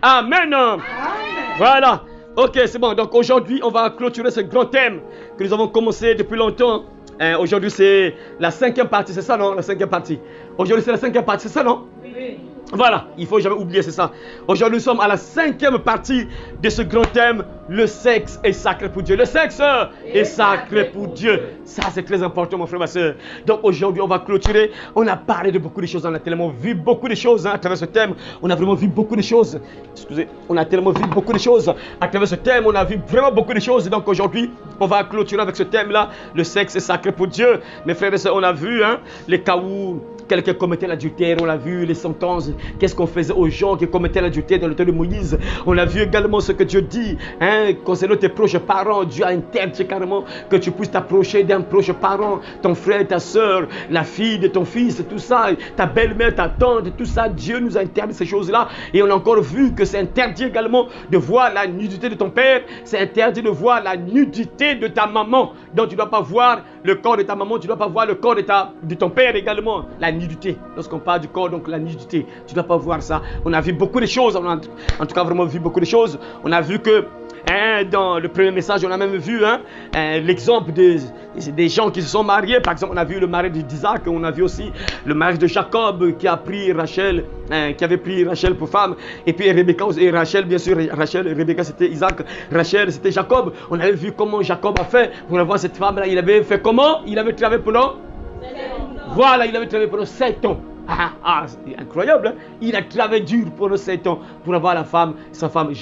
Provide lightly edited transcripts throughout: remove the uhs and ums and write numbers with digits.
Amen. Voilà. Ok, c'est bon. Donc aujourd'hui, on va clôturer ce grand thème que nous avons commencé depuis longtemps. Aujourd'hui, c'est la 5e partie, c'est ça, non? La 5e partie. Aujourd'hui, c'est la 5e partie, c'est ça, non? Oui. Voilà, il faut jamais oublier, c'est ça. Aujourd'hui, nous sommes à la 5e partie de ce grand thème. Le sexe est sacré pour Dieu. Le sexe est sacré pour Dieu. Ça, c'est très important, mon frère, ma soeur. Donc aujourd'hui, on va clôturer. On a parlé de beaucoup de choses. On a tellement vu beaucoup de choses à travers ce thème. On a vraiment vu beaucoup de choses. Excusez, on a tellement vu beaucoup de choses à travers ce thème. On a vu vraiment beaucoup de choses. Donc aujourd'hui, on va clôturer avec ce thème-là. Le sexe est sacré pour Dieu. Mes frères et sœurs, on a vu les cas où quelqu'un commettait l'adultère, on l'a vu, les sentences, qu'est-ce qu'on faisait aux gens qui commettaient l'adultère dans le temps de Moïse. On a vu également ce que Dieu dit, concernant tes proches parents. Dieu a interdit carrément que tu puisses t'approcher d'un proche parent, ton frère, ta soeur, la fille de ton fils, tout ça, ta belle-mère, ta tante, tout ça. Dieu nous a interdit ces choses-là. Et on a encore vu que c'est interdit également de voir la nudité de ton père, c'est interdit de voir la nudité de ta maman. Donc tu ne dois pas voir le corps de ta maman, tu ne dois pas voir le corps de ton père également. La nudité, lorsqu'on parle du corps, donc la nudité, tu ne dois pas voir ça. On a vu beaucoup de choses, on a en tout cas vraiment vu beaucoup de choses. On a vu que dans le premier message, on a même vu l'exemple des gens qui se sont mariés. Par exemple, on a vu le mariage d'Isaac, on a vu aussi le mariage de Jacob qui a pris Rachel, qui avait pris Rachel pour femme. Et puis Rebecca et Rachel, bien sûr, Rebecca c'était Isaac, Rachel c'était Jacob. On avait vu comment Jacob a fait pour avoir cette femme-là. Il avait fait comment? Il avait travaillé pendant 7 ans. Voilà, il avait travaillé pendant 7 ans. C'est incroyable, hein? Il a travaillé dur pendant 7 ans pour avoir la femme, sa femme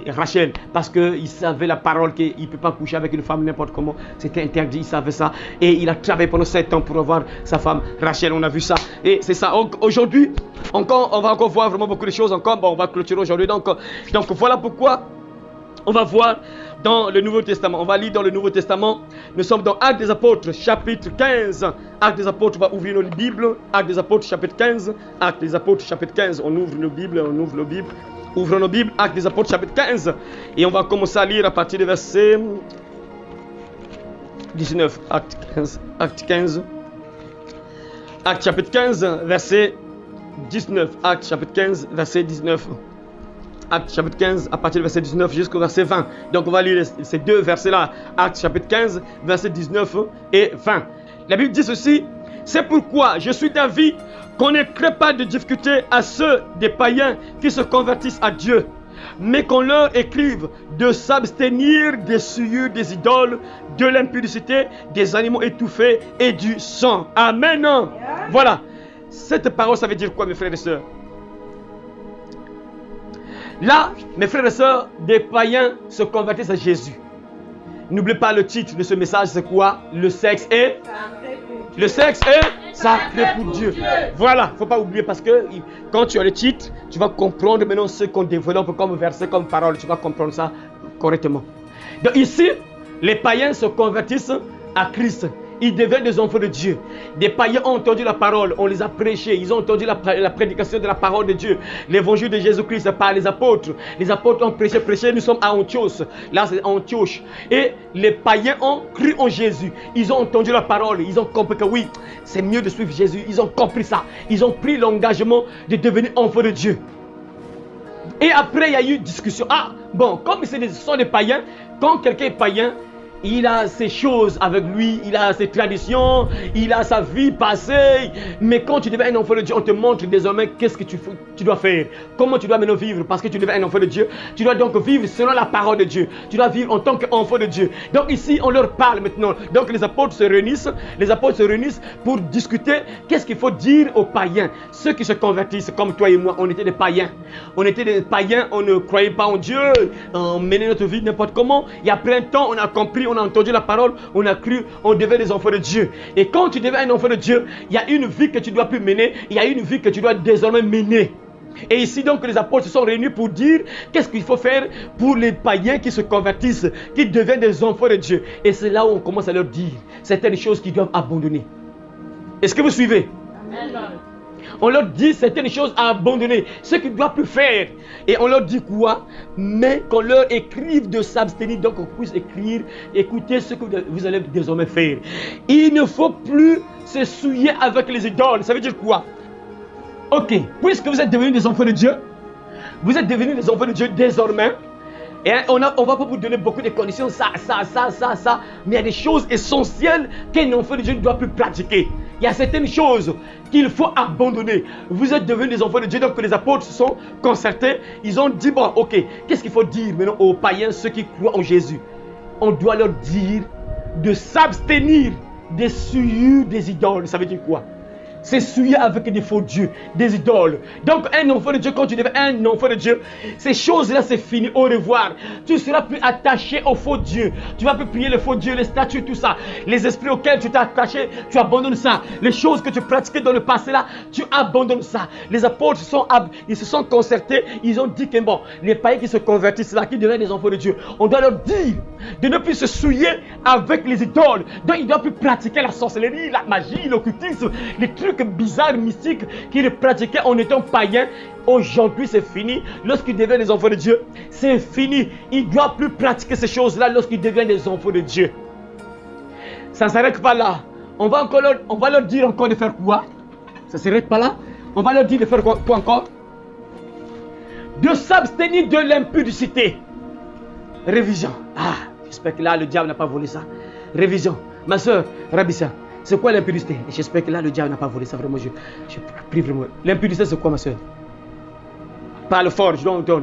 Rachel, parce qu'il savait la parole qu'il ne peut pas coucher avec une femme n'importe comment, c'était interdit, il savait ça, et il a travaillé pendant 7 ans pour avoir sa femme Rachel. On a vu ça, et c'est ça. Aujourd'hui, on va encore voir vraiment beaucoup de choses encore. Bon, on va clôturer aujourd'hui, donc voilà pourquoi on va voir dans le Nouveau Testament. On va lire dans le Nouveau Testament. Nous sommes dans Actes des Apôtres, chapitre 15. Actes des Apôtres, on va ouvrir nos Bibles. Actes des Apôtres, chapitre 15. Actes des Apôtres, chapitre 15. On ouvre nos Bibles, Ouvrons nos Bibles. Actes des Apôtres, chapitre 15. Et on va commencer à lire à partir du verset 19. Actes 15. Actes chapitre 15, verset 19. Actes chapitre 15, verset 19. Actes chapitre 15, à partir du verset 19 jusqu'au verset 20. Donc on va lire ces deux versets-là. Actes chapitre 15, verset 19 et 20. La Bible dit ceci: c'est pourquoi je suis d'avis qu'on ne crée pas de difficulté à ceux des païens qui se convertissent à Dieu, mais qu'on leur écrive de s'abstenir des souillures des idoles, de l'impudicité, des animaux étouffés et du sang. Amen. Voilà. Cette parole, ça veut dire quoi, mes frères et sœurs? Là, mes frères et sœurs, des païens se convertissent à Jésus. N'oubliez pas le titre de ce message, c'est quoi? Le sexe est sacré pour Dieu. Voilà, il ne faut pas oublier, parce que quand tu as le titre, tu vas comprendre maintenant ce qu'on développe comme verset, comme parole. Tu vas comprendre ça correctement. Donc ici, les païens se convertissent à Christ. Ils deviennent des enfants de Dieu. Des païens ont entendu la parole, on les a prêchés. Ils ont entendu la prédication de la parole de Dieu. L'évangile de Jésus-Christ par les apôtres. Les apôtres ont prêché. Nous sommes à Antioche. Là, c'est Antioche. Et les païens ont cru en Jésus. Ils ont entendu la parole. Ils ont compris que oui, c'est mieux de suivre Jésus. Ils ont compris ça. Ils ont pris l'engagement de devenir enfants de Dieu. Et après, il y a eu discussion. Comme ce sont des païens, quand quelqu'un est païen, il a ses choses avec lui, il a ses traditions, il a sa vie passée. Mais quand tu deviens un enfant de Dieu, on te montre désormais qu'est-ce que tu dois faire. Comment tu dois maintenant vivre. Parce que tu deviens un enfant de Dieu. Tu dois donc vivre selon la parole de Dieu. Tu dois vivre en tant qu'enfant de Dieu. Donc ici, on leur parle maintenant. Donc les apôtres se réunissent pour discuter qu'est-ce qu'il faut dire aux païens. Ceux qui se convertissent comme toi et moi, on était des païens. On était des païens, on ne croyait pas en Dieu. On menait notre vie n'importe comment. Et après un temps, on a compris, on a entendu la parole, on a cru, on devait des enfants de Dieu. Et quand tu deviens un enfant de Dieu, il y a une vie que tu dois plus mener, il y a une vie que tu dois désormais mener. Et ici donc les apôtres se sont réunis pour dire qu'est-ce qu'il faut faire pour les païens qui se convertissent, qui deviennent des enfants de Dieu. Et c'est là où on commence à leur dire certaines choses qu'ils doivent abandonner. Est-ce que vous suivez? Amen. On leur dit certaines choses à abandonner, ce qu'ils ne doivent plus faire. Et on leur dit quoi? Mais qu'on leur écrive de s'abstenir, donc on puisse écrire, écoutez ce que vous allez désormais faire. Il ne faut plus se souiller avec les idoles. Ça veut dire quoi? Ok, puisque vous êtes devenus des enfants de Dieu, Vous êtes devenus des enfants de Dieu désormais. Et on va pas vous donner beaucoup de conditions, ça. Mais il y a des choses essentielles qu'un enfant de Dieu ne doit plus pratiquer. Il y a certaines choses qu'il faut abandonner. Vous êtes devenus des enfants de Dieu, donc les apôtres se sont concertés. Ils ont dit, bon, ok, qu'est-ce qu'il faut dire maintenant aux païens, ceux qui croient en Jésus? On doit leur dire de s'abstenir des souillures des idoles. Ça veut dire quoi? C'est souillé avec des faux dieux, des idoles. Donc un enfant de Dieu, quand tu deviens un enfant de Dieu, ces choses-là c'est fini, au revoir. Tu ne seras plus attaché aux faux dieux. Tu ne vas plus prier les faux dieux, les statues, tout ça. Les esprits auxquels tu t'es attaché, tu abandonnes ça. Les choses que tu pratiquais dans le passé là, tu abandonnes ça. Les apôtres ils se sont concertés, ils ont dit que bon, les païens qui se convertissent là, qui deviennent des enfants de Dieu, on doit leur dire de ne plus se souiller avec les idoles. Donc ils ne doivent plus pratiquer la sorcellerie, la magie, l'occultisme, les trucs bizarres, mystiques qu'ils pratiquaient en étant païens. Aujourd'hui c'est fini. Lorsqu'ils deviennent des enfants de Dieu, c'est fini. Ils ne doivent plus pratiquer ces choses-là lorsqu'ils deviennent des enfants de Dieu. Ça ne s'arrête pas là. On va leur dire encore de faire quoi? Ça ne s'arrête pas là. On va leur dire de faire quoi encore? De s'abstenir de l'impudicité. Révision. Ah, j'espère que là le diable n'a pas volé ça. Révision. Ma soeur, Rabissa, c'est quoi l'impudicité? J'espère que là le diable n'a pas volé ça. Vraiment, je prie vraiment. L'impudicité c'est quoi, ma soeur? Parle fort, je l'entends.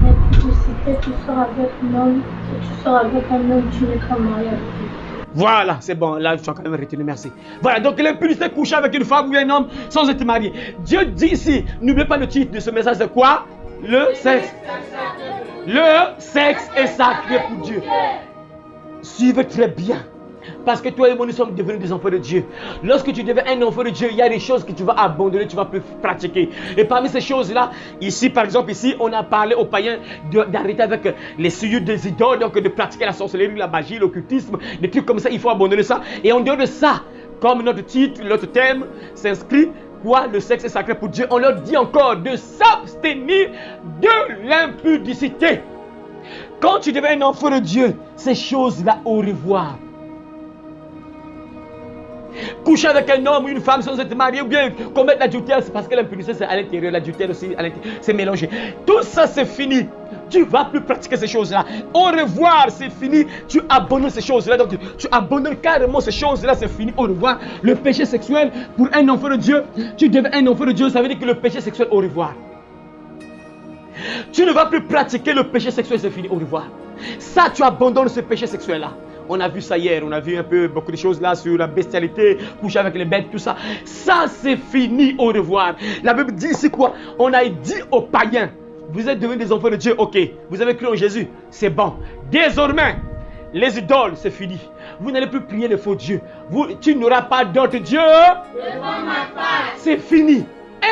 L'impudicité, tu sors avec un homme. Si tu sors avec un homme, tu n'es pas marié avec lui. Voilà, c'est bon, là tu as quand même retenu, merci. Voilà, donc l'impudicité, coucher avec une femme ou un homme sans être marié. Dieu dit ici, n'oubliez pas le titre de ce message, c'est quoi? Le sexe. Le sexe est sacré pour Dieu. Suivez très bien. Parce que toi et moi, nous sommes devenus des enfants de Dieu. Lorsque tu deviens un enfant de Dieu, il y a des choses que tu vas abandonner, tu ne vas plus pratiquer. Et parmi ces choses-là, ici, par exemple, ici, on a parlé aux païens d'arrêter avec les souillures des idoles, donc de pratiquer la sorcellerie, la magie, l'occultisme, des trucs comme ça, il faut abandonner ça. Et en dehors de ça, comme notre titre, notre thème s'inscrit, quoi? Le sexe est sacré pour Dieu. On leur dit encore de s'abstenir de l'impudicité. Quand tu deviens un enfant de Dieu, ces choses-là, au revoir. Coucher avec un homme ou une femme sans être marié ou bien commettre l'adultère, c'est parce que l'impudicité c'est à l'intérieur, l'adultère aussi à l'intérieur, c'est mélangé. Tout ça c'est fini. Tu ne vas plus pratiquer ces choses-là. Au revoir, c'est fini. Tu abandonnes ces choses-là. Donc tu abandonnes carrément ces choses-là, c'est fini. Au revoir. Le péché sexuel pour un enfant de Dieu, tu deviens un enfant de Dieu, ça veut dire que le péché sexuel, au revoir. Tu ne vas plus pratiquer le péché sexuel, c'est fini. Au revoir. Ça, tu abandonnes ce péché sexuel-là. On a vu ça hier, on a vu un peu beaucoup de choses là sur la bestialité, coucher avec les bêtes, tout ça. Ça, c'est fini, au revoir. La Bible dit ici quoi? On a dit aux païens, vous êtes devenus des enfants de Dieu, ok. Vous avez cru en Jésus, c'est bon. Désormais, les idoles, c'est fini. Vous n'allez plus prier les faux dieux. Tu n'auras pas d'autre Dieu devant ma face. C'est fini.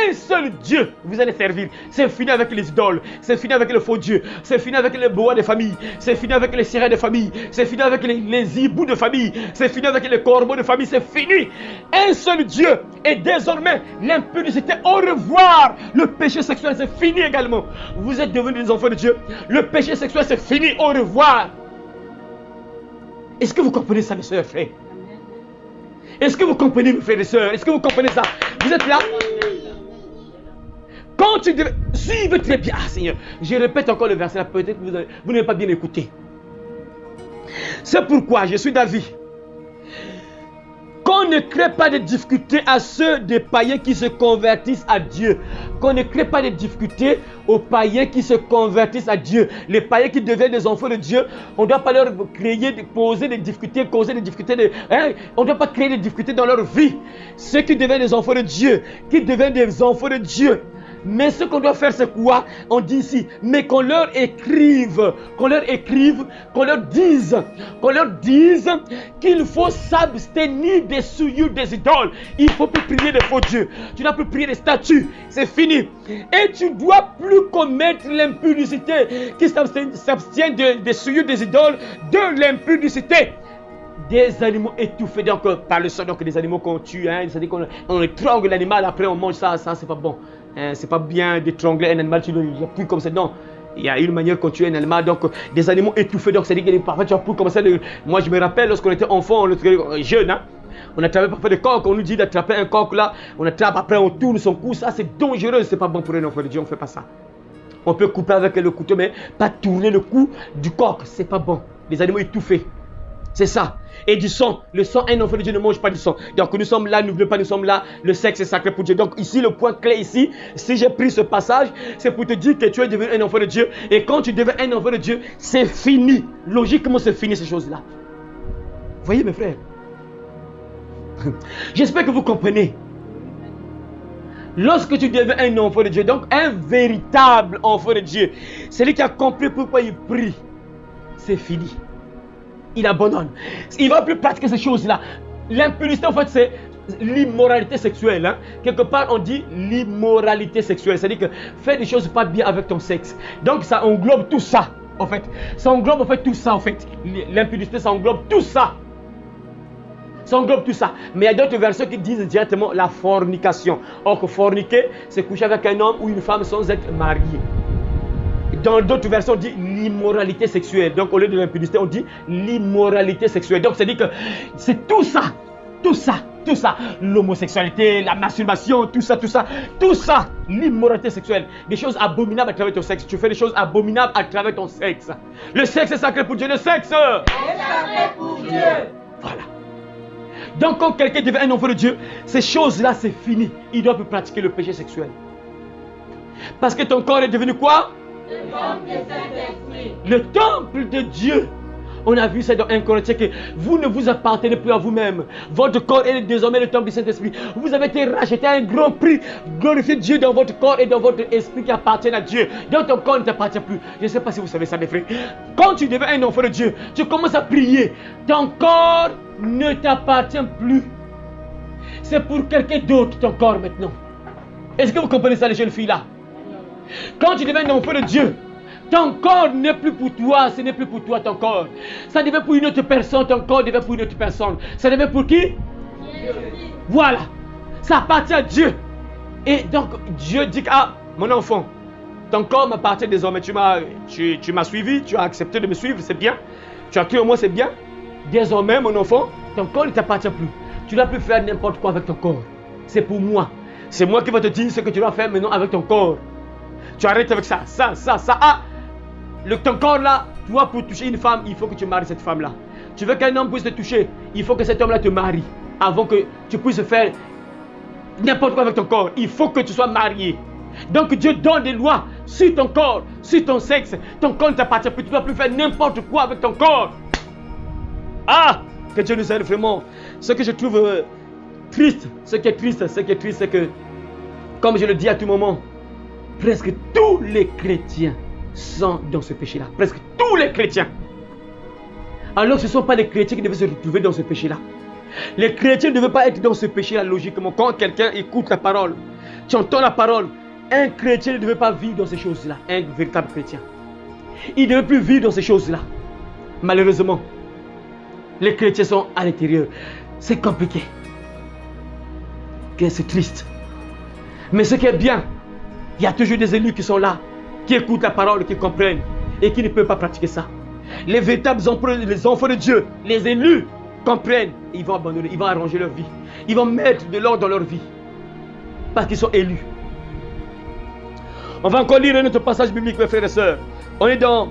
Un seul Dieu vous allez servir. C'est fini avec les idoles. C'est fini avec les faux dieux. C'est fini avec les bois de famille. C'est fini avec les sirènes de famille. C'est fini avec les hiboux de famille. C'est fini avec les corbeaux de famille. C'est fini. Un seul Dieu. Et désormais, l'impudicité, au revoir. Le péché sexuel, c'est fini également. Vous êtes devenus des enfants de Dieu. Le péché sexuel, c'est fini. Au revoir. Est-ce que vous comprenez ça, mes soeurs, frères? Est-ce que vous comprenez, mes frères et sœurs? Est-ce que vous comprenez ça? Vous êtes là? Quand tu devais suivre très bien, ah Seigneur, je répète encore le verset là, peut-être que vous n'avez pas bien écouté. C'est pourquoi je suis d'avis qu'on ne crée pas de difficultés à ceux des païens qui se convertissent à Dieu. Qu'on ne crée pas de difficultés aux païens qui se convertissent à Dieu. Les païens qui deviennent des enfants de Dieu, on ne doit pas leur poser des difficultés, causer des difficultés. On ne doit pas créer des difficultés dans leur vie. Ceux qui deviennent des enfants de Dieu, qui deviennent des enfants de Dieu. Mais ce qu'on doit faire, c'est quoi? On dit ici, mais qu'on leur écrive, qu'on leur dise qu'il faut s'abstenir des souillures des idoles. Il ne faut plus prier des faux dieux. Tu n'as plus prier des statues. C'est fini. Et tu ne dois plus commettre l'impudicité. Qui s'abstient des souillures des idoles, de l'impudicité. Des animaux étouffés, donc par le sang, donc des animaux qu'on tue, c'est-à-dire qu'on étrangle l'animal, après on mange ça, c'est pas bon. C'est pas bien d'étrangler un animal, tu ne le plus comme ça, non. Il y a une manière qu'on tue un animal, donc des animaux étouffés, donc c'est-à-dire que parfois tu as plus comme ça. Moi je me rappelle lorsqu'on était enfant, jeune, on attrapait parfois des coqs, on nous dit d'attraper un coq là, on attrape, après on tourne son cou, ça c'est dangereux, c'est pas bon pour un enfant de Dieu, on ne fait pas ça. On peut couper avec le couteau, mais pas tourner le cou du coq. C'est pas bon. Les animaux étouffés. C'est ça. Et du sang. Le sang, un enfant de Dieu ne mange pas du sang. Donc nous sommes là, n'oubliez pas, nous sommes là. Le sexe est sacré pour Dieu. Donc ici, le point clé ici, si j'ai pris ce passage, c'est pour te dire que tu es devenu un enfant de Dieu. Et quand tu deviens un enfant de Dieu, c'est fini. Logiquement, c'est fini ces choses-là. Voyez mes frères. J'espère que vous comprenez. Lorsque tu deviens un enfant de Dieu, donc un véritable enfant de Dieu, celui qui a compris pourquoi il prie, c'est fini. Il abandonne. Il ne va plus pratiquer ces choses-là. L'impudicité, en fait, c'est l'immoralité sexuelle. Hein. Quelque part, on dit l'immoralité sexuelle. C'est-à-dire que fais des choses pas bien avec ton sexe. Donc, ça englobe tout ça, en fait. Ça englobe, en fait, tout ça, en fait. L'impudicité, ça englobe tout ça. Ça englobe tout ça. Mais il y a d'autres versets qui disent directement la fornication. Or que forniquer, c'est coucher avec un homme ou une femme sans être marié. Dans d'autres versions, on dit l'immoralité sexuelle. Donc, au lieu de l'impudicité, on dit l'immoralité sexuelle. Donc, c'est-à-dire que c'est tout ça. Tout ça. Tout ça. L'homosexualité, la masturbation, tout ça. Tout ça. L'immoralité sexuelle. Des choses abominables à travers ton sexe. Tu fais des choses abominables à travers ton sexe. Le sexe est sacré pour Dieu. Le sexe est sacré pour Dieu. Voilà. Donc, quand quelqu'un devient un enfant de Dieu, ces choses-là, c'est fini. Il ne doit plus pratiquer le péché sexuel. Parce que ton corps est devenu quoi? Le temple du Saint-Esprit. Le temple de Dieu. On a vu ça dans 1 Corinthiens que vous ne vous appartenez plus à vous-même. Votre corps est désormais le temple du Saint-Esprit. Vous avez été racheté à un grand prix. Glorifiez Dieu dans votre corps et dans votre esprit qui appartiennent à Dieu. Donc ton corps ne t'appartient plus. Je ne sais pas si vous savez ça, mes frères. Quand tu deviens un enfant de Dieu, tu commences à prier. Ton corps ne t'appartient plus. C'est pour quelqu'un d'autre ton corps maintenant. Est-ce que vous comprenez ça, les jeunes filles là? Quand tu deviens un enfant de Dieu, ton corps n'est plus pour toi, ce n'est plus pour toi ton corps. Ça devait pour une autre personne, ton corps devait pour une autre personne. Ça devait pour qui? Dieu. Voilà, ça appartient à Dieu. Et donc Dieu dit, ah mon enfant, ton corps m'appartient désormais. Tu m'as suivi, tu as accepté de me suivre, c'est bien. Tu as cru en moi, c'est bien. Désormais mon enfant, ton corps ne t'appartient plus. Tu ne dois plus faire n'importe quoi avec ton corps. C'est pour moi. C'est moi qui vais te dire ce que tu dois faire maintenant avec ton corps. Tu arrêtes avec ça. Ah, ton corps là, toi pour toucher une femme, il faut que tu maries cette femme là. Tu veux qu'un homme puisse te toucher, il faut que cet homme là te marie. Avant que tu puisses faire n'importe quoi avec ton corps, il faut que tu sois marié. Donc Dieu donne des lois sur ton corps, sur ton sexe. Ton corps ne t'appartient plus, tu ne dois plus faire n'importe quoi avec ton corps. Ah, que Dieu nous aide vraiment. Ce que je trouve triste, c'est que, comme je le dis à tout moment, presque tous les chrétiens sont dans ce péché-là. Presque tous les chrétiens. Alors ce ne sont pas les chrétiens qui devaient se retrouver dans ce péché-là. Les chrétiens ne devaient pas être dans ce péché-là logiquement. Quand quelqu'un écoute la parole, tu entends la parole, un chrétien ne devait pas vivre dans ces choses-là. Un véritable chrétien. Il ne devait plus vivre dans ces choses-là. Malheureusement, les chrétiens sont à l'intérieur. C'est compliqué. C'est triste. Mais ce qui est bien, il y a toujours des élus qui sont là, qui écoutent la parole, qui comprennent et qui ne peuvent pas pratiquer ça. Les véritables les enfants de Dieu, les élus comprennent, ils vont abandonner, ils vont arranger leur vie. Ils vont mettre de l'ordre dans leur vie parce qu'ils sont élus. On va encore lire un autre passage biblique, mes frères et sœurs. On est dans,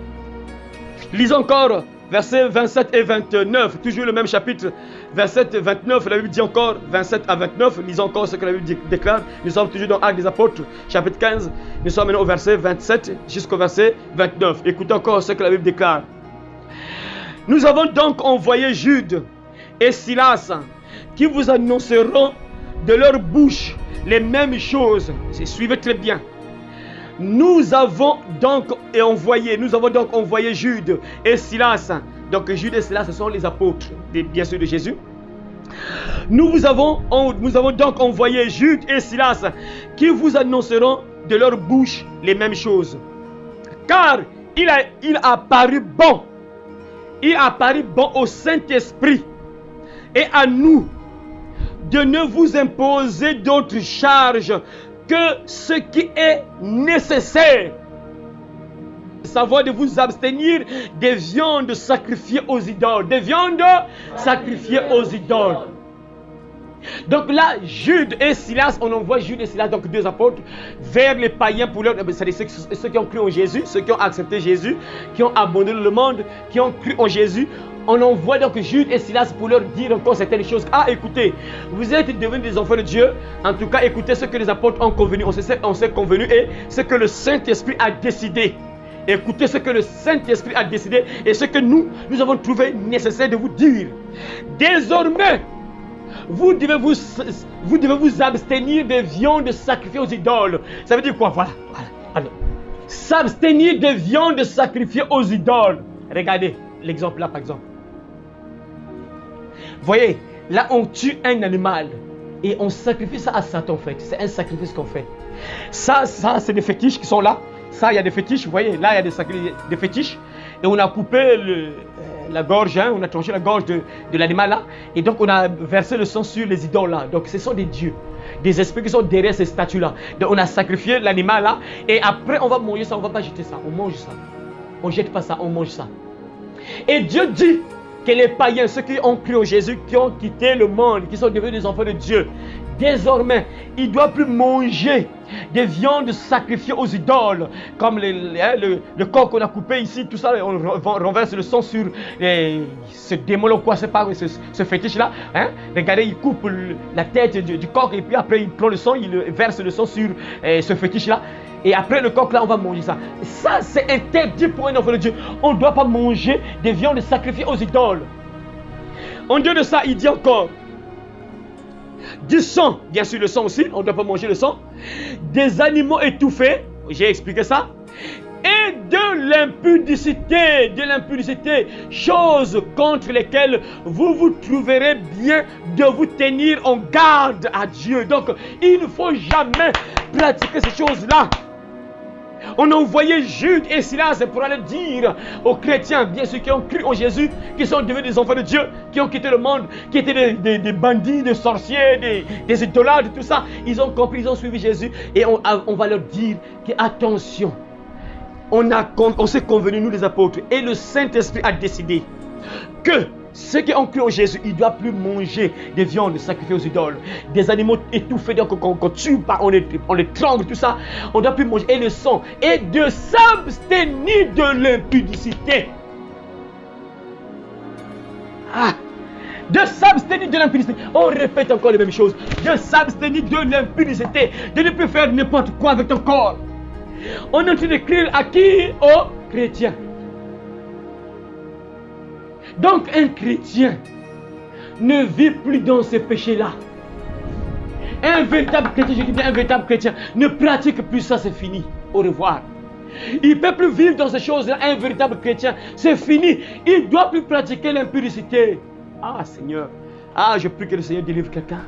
lisons encore versets 27 et 29, toujours le même chapitre, 27 et 29, la Bible dit encore 27 à 29, lisons encore ce que la Bible déclare. Nous sommes toujours dans Actes des Apôtres, chapitre 15, nous sommes maintenant au verset 27 jusqu'au verset 29. Écoutez encore ce que la Bible déclare. Nous avons donc envoyé Jude et Silas, qui vous annonceront de leur bouche les mêmes choses. Suivez très bien. Nous avons donc envoyé Jude et Silas. Donc Jude et Silas, ce sont les apôtres, bien sûr, de Jésus. Nous avons donc envoyé Jude et Silas, qui vous annonceront de leur bouche les mêmes choses. Car il a paru bon au Saint-Esprit et à nous de ne vous imposer d'autres charges que ce qui est nécessaire, savoir de vous abstenir des viandes sacrifiées aux idoles. Des viandes sacrifiées aux idoles. Donc là, Jude et Silas, on envoie Jude et Silas, donc 2 apôtres, vers les païens pour leur... C'est-à-dire ceux qui ont cru en Jésus, ceux qui ont accepté Jésus, qui ont abandonné le monde, qui ont cru en Jésus. On envoie donc Jude et Silas pour leur dire encore certaines choses. Ah, écoutez, vous êtes devenus des enfants de Dieu. En tout cas, écoutez ce que les apôtres ont convenu. On s'est convenu et ce que le Saint-Esprit a décidé. Écoutez ce que le Saint-Esprit a décidé et ce que nous avons trouvé nécessaire de vous dire. Désormais, vous devez vous abstenir des viandes sacrifiées aux idoles. Ça veut dire quoi? Voilà. S'abstenir des viandes sacrifiées aux idoles. Regardez l'exemple là, par exemple. Voyez, là on tue un animal et on sacrifie ça à Satan en fait. C'est un sacrifice qu'on fait. Ça c'est des fétiches qui sont là. Ça, il y a des fétiches, vous voyez, là il y a des fétiches. Et on a coupé la gorge, hein, on a tranché la gorge de l'animal là. Et donc on a versé le sang sur les idoles là. Donc ce sont des dieux, des esprits qui sont derrière ces statues là. Donc on a sacrifié l'animal là. Et après on va manger ça, on ne va pas jeter ça, on mange ça. On ne jette pas ça, on mange ça. Et Dieu dit que les païens, ceux qui ont cru en Jésus, qui ont quitté le monde, qui sont devenus des enfants de Dieu, désormais, ils ne doivent plus manger des viandes sacrifiées aux idoles, comme le corps qu'on a coupé ici, tout ça, on renverse le sang sur ce démon, quoi, c'est pas ce fétiche-là. Hein? Regardez, il coupe la tête du corps et puis après il prend le sang, il verse le sang sur ce fétiche-là. Et après le coq là, on va manger ça. Ça, c'est interdit pour un enfant de Dieu. On ne doit pas manger des viandes sacrifiées aux idoles. En dehors de ça, il dit encore du sang, bien sûr le sang aussi, on ne doit pas manger le sang. Des animaux étouffés, j'ai expliqué ça. Et de l'impudicité, choses contre lesquelles vous vous trouverez bien de vous tenir en garde à Dieu. Donc, il ne faut jamais pratiquer ces choses-là. On a envoyé Jude et Silas pour aller dire aux chrétiens, bien sûr qui ont cru en Jésus, qui sont devenus des enfants de Dieu, qui ont quitté le monde, qui étaient des bandits, des sorciers, des idolâtres, tout ça. Ils ont compris, ils ont suivi Jésus et on va leur dire que attention, on s'est convenu, nous les apôtres, et le Saint-Esprit a décidé que ceux qui ont cru en Jésus, ils ne doivent plus manger des viandes sacrifiées aux idoles, des animaux étouffés, donc qu'on tue, on les trangle, tout ça. On ne doit plus manger, et le sang, et de s'abstenir de l'impudicité. De s'abstenir de l'impudicité. On répète encore les mêmes choses. De s'abstenir de l'impudicité, de ne plus faire n'importe quoi avec ton corps. On est en train d'écrire à qui? Aux chrétiens. Donc un chrétien ne vit plus dans ces péchés-là. Un véritable chrétien, je dis bien un véritable chrétien, ne pratique plus ça, c'est fini. Au revoir. Il ne peut plus vivre dans ces choses-là. Un véritable chrétien, c'est fini. Il ne doit plus pratiquer l'impudicité. Ah Seigneur, je prie que le Seigneur délivre quelqu'un.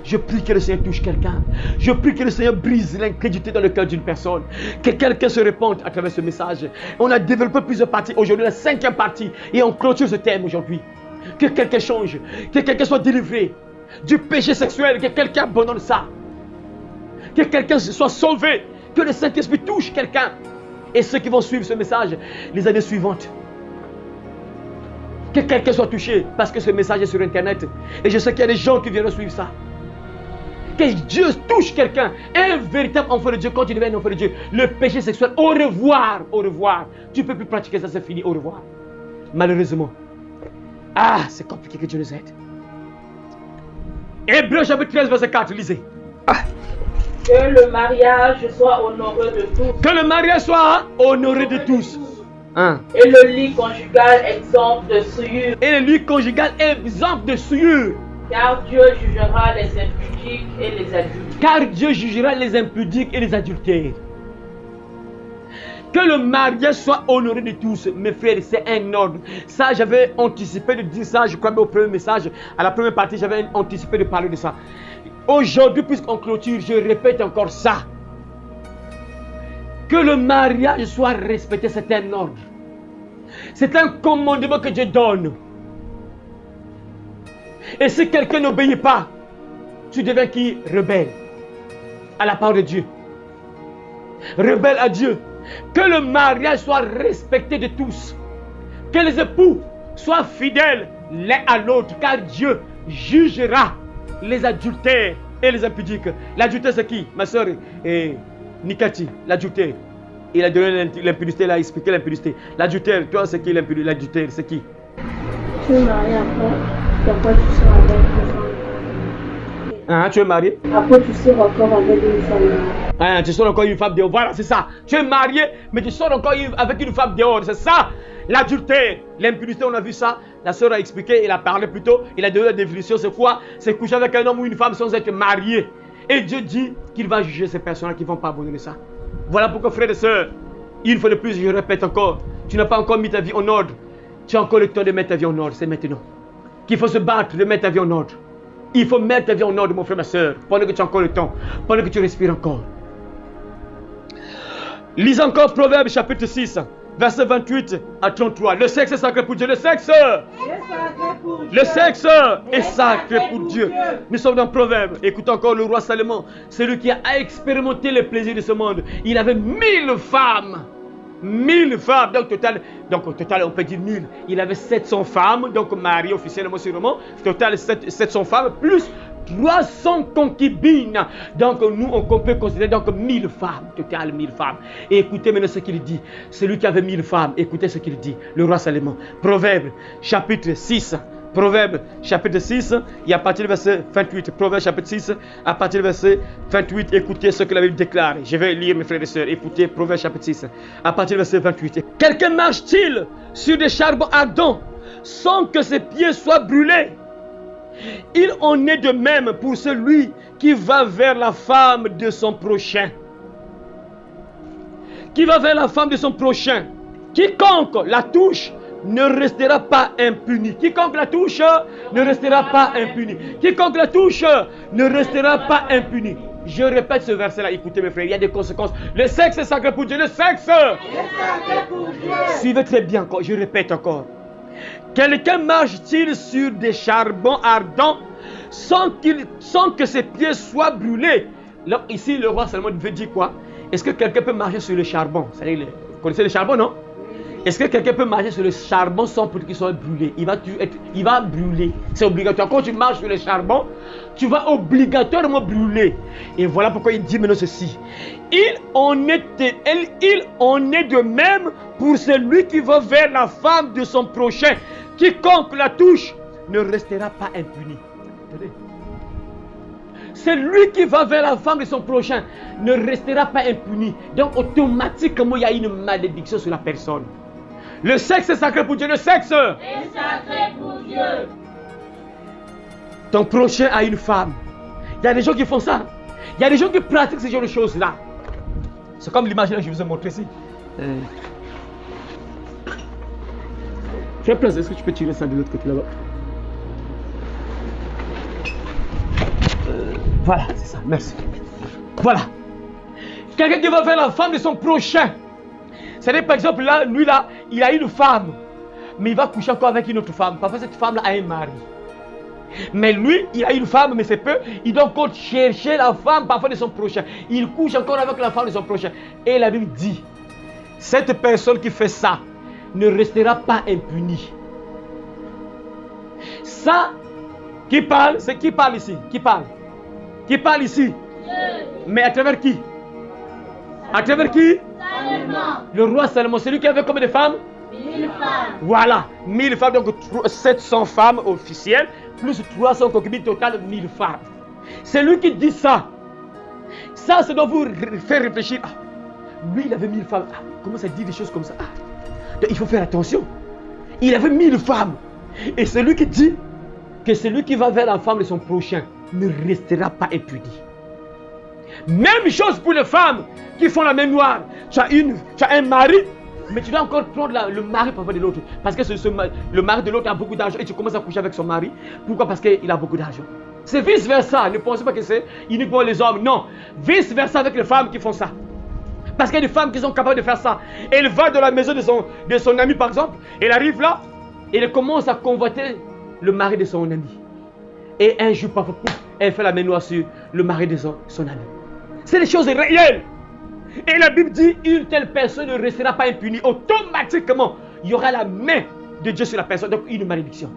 Je prie que le Seigneur touche quelqu'un. Je prie que le Seigneur brise l'incrédulité dans le cœur d'une personne. Que quelqu'un se répande à travers ce message. On a développé plusieurs parties. Aujourd'hui, la 5e partie. Et on clôture ce thème aujourd'hui. Que quelqu'un change. Que quelqu'un soit délivré du péché sexuel. Que quelqu'un abandonne ça. Que quelqu'un soit sauvé. Que le Saint-Esprit touche quelqu'un. Et ceux qui vont suivre ce message les années suivantes. Que quelqu'un soit touché parce que ce message est sur Internet. Et je sais qu'il y a des gens qui viennent suivre ça. Que Dieu touche quelqu'un. Un véritable enfant de Dieu, quand tu deviens un enfant de Dieu, le péché sexuel, au revoir, au revoir. Tu ne peux plus pratiquer ça, c'est fini, au revoir. Malheureusement. C'est compliqué, que Dieu nous aide. Hébreux chapitre 13, verset 4, lisez. Que le mariage soit honoré de tous. Que le mariage soit honoré de tous. Et le lit conjugal exempt de souillure. Et le lit conjugal exempt de souillure. Car Dieu jugera les impudiques et les adultères. Car Dieu jugera les impudiques et les adultères. Que le mariage soit honoré de tous, mes frères, c'est un ordre. Ça, j'avais anticipé de dire ça, je crois, au premier message, à la première partie, j'avais anticipé de parler de ça. Aujourd'hui, puisqu'on clôture, je répète encore ça. Que le mariage soit respecté, c'est un ordre. C'est un commandement que Dieu donne. Et si quelqu'un n'obéit pas, tu deviens qui? Rebelle à la parole de Dieu. Rebelle à Dieu. Que le mariage soit respecté de tous. Que les époux soient fidèles l'un à l'autre, car Dieu jugera les adultères et les impudiques. L'adultère, c'est qui? Ma soeur Nikati, l'adultère. Il a donné l'impudicité, il a expliqué l'impudicité. L'adultère, toi, c'est qui l'adultère? C'est qui? Tu es marié après tu seras avec une femme. Hein, tu es marié? Après tu seras encore avec une femme. Hein, tu sors encore une femme dehors. Voilà, c'est ça. Tu es marié, mais tu sors encore avec une femme dehors. C'est ça, l'adultère. L'impudicité, on a vu ça. La soeur a expliqué, il a parlé plus tôt. Il a donné la définition, c'est quoi? C'est coucher avec un homme ou une femme sans être marié. Et Dieu dit qu'il va juger ces personnes qui ne vont pas abandonner ça. Voilà pourquoi, frères et sœurs, une fois de plus, je répète encore, tu n'as pas encore mis ta vie en ordre. Tu as encore le temps de mettre ta vie en ordre, c'est maintenant. Qu'il faut se battre de mettre ta vie en ordre. Il faut mettre ta vie en ordre, mon frère, ma soeur, pendant que tu as encore le temps, pendant que tu respires encore. Lis encore Proverbes chapitre 6, verset 28 à 33. Le sexe est sacré pour Dieu. Le sexe est sacré pour Dieu. Nous sommes dans Proverbes. Écoute encore le roi Salomon, celui qui a expérimenté les plaisirs de ce monde. Il avait 1000 femmes. 1000 femmes, donc au total on peut dire 1000. Il avait 700 femmes, donc mariées officiellement sûrement. Au total 700 femmes plus 300 concubines. Donc nous on peut considérer donc 1000 femmes, total 1000 femmes. Et écoutez maintenant ce qu'il dit. Celui qui avait 1000 femmes, écoutez ce qu'il dit, le roi Salomon. Proverbes chapitre 6. Proverbe chapitre 6, et à partir du verset 28. Proverbe chapitre 6, à partir du verset 28. Écoutez ce que la Bible déclare. Je vais lire, mes frères et sœurs. Écoutez Proverbe chapitre 6, à partir du verset 28. Quelqu'un marche-t-il sur des charbons ardents sans que ses pieds soient brûlés? Il en est de même pour celui qui va vers la femme de son prochain. Qui va vers la femme de son prochain. Quiconque la touche ne restera pas impuni. Quiconque la touche ne restera pas impuni. Quiconque la touche ne restera pas impuni. Je répète ce verset-là. Écoutez mes frères, il y a des conséquences. Le sexe est sacré pour Dieu. Le sexe est sacré pour Dieu. Suivez très bien encore. Je répète encore. Quelqu'un marche-t-il sur des charbons ardents sans que ses pieds soient brûlés? Là, ici, le roi Salomon veut dire quoi? Est-ce que quelqu'un peut marcher sur le charbon? Vous connaissez le charbon, non? Est-ce que quelqu'un peut marcher sur le charbon sans qu'il soit brûlé? Il va brûler. C'est obligatoire. Quand tu marches sur le charbon, tu vas obligatoirement brûler. Et voilà pourquoi il dit maintenant ceci. Il en est de même pour celui qui va vers la femme de son prochain. Quiconque la touche ne restera pas impuni. Celui qui va vers la femme de son prochain ne restera pas impuni. Donc automatiquement, il y a une malédiction sur la personne. Le sexe est sacré pour Dieu. Le sexe est sacré pour Dieu. Ton prochain a une femme. Il y a des gens qui font ça. Il y a des gens qui pratiquent ce genre de choses-là. C'est comme l'image que je vous ai montré ici. Fais place, est-ce que tu peux tirer ça de l'autre côté là-bas? Voilà, c'est ça, merci. Voilà. Quelqu'un qui va vers la femme de son prochain. C'est-à-dire, par exemple, là, lui là, il a une femme, mais il va coucher encore avec une autre femme. Parfois, cette femme-là a un mari. Mais lui, il a une femme, mais c'est peu. Il doit encore chercher la femme, parfois de son prochain. Il couche encore avec la femme de son prochain. Et la Bible dit, cette personne qui fait ça ne restera pas impunie. Ça, qui parle, c'est qui parle ici? Qui parle? Qui parle ici? Mais à travers qui? À travers qui? Salomon. Le roi Salomon, c'est lui qui avait combien de femmes? 1000 femmes. Voilà, 1000 femmes, donc 700 femmes officielles, plus 300 concubines, total 1000 femmes. C'est lui qui dit ça. Ça doit vous faire réfléchir. Ah, lui, il avait 1000 femmes. Ah, comment ça dit des choses comme ça? Ah, donc il faut faire attention. Il avait 1000 femmes. Et c'est lui qui dit que celui qui va vers la femme de son prochain ne restera pas impuni. Même chose pour les femmes qui font la main noire. Tu as un mari, mais tu dois encore prendre le mari parfois de l'autre. Parce que le mari de l'autre a beaucoup d'argent et tu commences à coucher avec son mari. Pourquoi? Parce qu'il a beaucoup d'argent. C'est vice versa. Ne pensez pas que c'est uniquement les hommes. Non. Vice versa avec les femmes qui font ça. Parce qu'il y a des femmes qui sont capables de faire ça. Elle va dans la maison de son ami par exemple. Elle arrive là et elle commence à convoiter le mari de son ami. Et un jour parfois, elle fait la main noire sur le mari de son ami. C'est des choses réelles. Et la Bible dit, une telle personne ne restera pas impunie. Automatiquement, il y aura la main de Dieu sur la personne. Donc, une malédiction.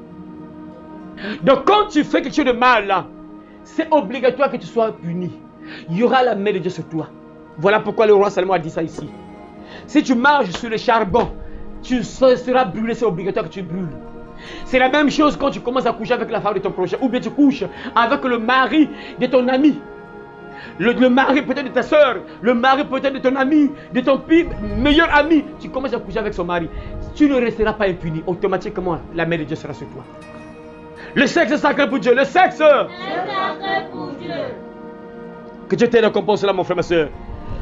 Donc, quand tu fais quelque chose de mal là, c'est obligatoire que tu sois puni. Il y aura la main de Dieu sur toi. Voilà pourquoi le roi Salomon a dit ça ici. Si tu marches sur le charbon, tu seras brûlé, c'est obligatoire que tu brûles. C'est la même chose quand tu commences à coucher avec la femme de ton prochain, ou bien tu couches avec le mari de ton ami. Le mari peut-être de ta soeur, le mari peut-être de ton ami, de ton meilleur ami. Tu commences à coucher avec son mari. Tu ne resteras pas impuni. Automatiquement, la main de Dieu sera sur toi. Le sexe est sacré pour Dieu. Le sexe est sacré pour Dieu. Que Dieu t'aide à comprendre cela, mon frère, ma soeur.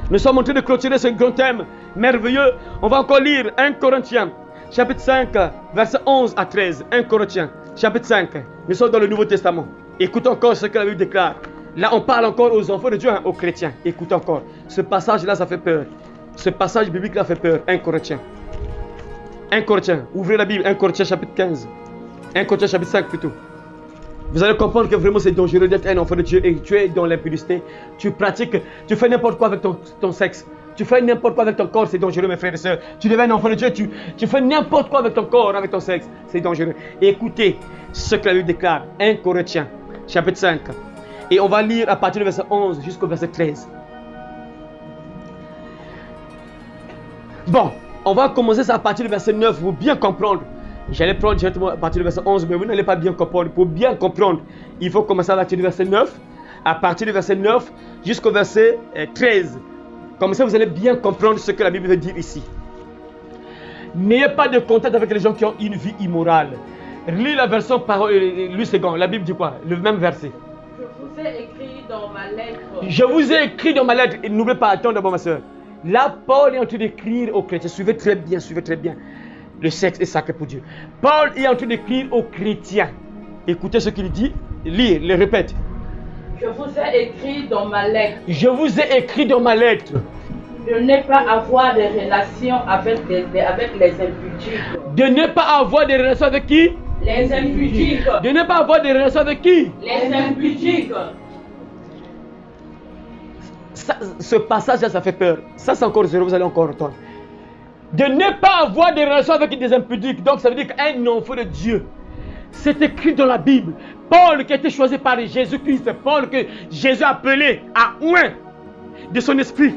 Nous sommes en train de clôturer ce grand thème merveilleux. On va encore lire 1 Corinthiens, chapitre 5, versets 11 à 13. 1 Corinthiens, chapitre 5. Nous sommes dans le Nouveau Testament. Écoute encore ce que la Bible déclare. Là, on parle encore aux enfants de Dieu, aux chrétiens. Écoute encore. Ce passage-là, ça fait peur. Ce passage biblique-là fait peur. 1 Corinthiens. 1 Corinthiens. Ouvrez la Bible. 1 Corinthiens, chapitre 15. 1 Corinthiens, chapitre 5 plutôt. Vous allez comprendre que vraiment c'est dangereux d'être un enfant de Dieu et tu es dans l'impudicité. Tu pratiques, tu fais n'importe quoi avec ton sexe. Tu fais n'importe quoi avec ton corps, c'est dangereux, mes frères et sœurs. Tu deviens un enfant de Dieu, tu fais n'importe quoi avec ton corps, avec ton sexe. C'est dangereux. Et écoutez ce que la Bible déclare. 1 Corinthiens, chapitre 5. Et on va lire à partir du verset 11 jusqu'au verset 13. Bon, on va commencer ça à partir du verset 9 pour bien comprendre. J'allais prendre directement à partir du verset 11, mais vous n'allez pas bien comprendre. Pour bien comprendre, il faut commencer à partir du verset 9. À partir du verset 9 jusqu'au verset 13. Comme ça, vous allez bien comprendre ce que la Bible veut dire ici. N'ayez pas de contact avec les gens qui ont une vie immorale. Lis la version par Louis II. La Bible dit quoi? Le même verset. Je vous ai écrit dans ma lettre. Je vous ai écrit dans ma lettre. Et n'oubliez pas, attends d'abord ma soeur. Là, Paul est en train d'écrire aux chrétiens. Suivez très bien, suivez très bien. Le sexe est sacré pour Dieu. Paul est en train d'écrire aux chrétiens. Écoutez ce qu'il dit. Lis, le répète. Je vous ai écrit dans ma lettre. Je vous ai écrit dans ma lettre. De ne pas avoir de relations avec les impudiques. De ne pas avoir de relations avec qui? Les impudiques. De ne pas avoir de relations avec qui? Les impudiques. Ce passage-là, ça fait peur. Ça, c'est encore zéro, vous allez encore entendre. De ne pas avoir de relations avec des impudiques. Donc, ça veut dire qu'un enfant de Dieu, c'est écrit dans la Bible. Paul qui a été choisi par Jésus-Christ, Paul que Jésus a appelé à oint de son esprit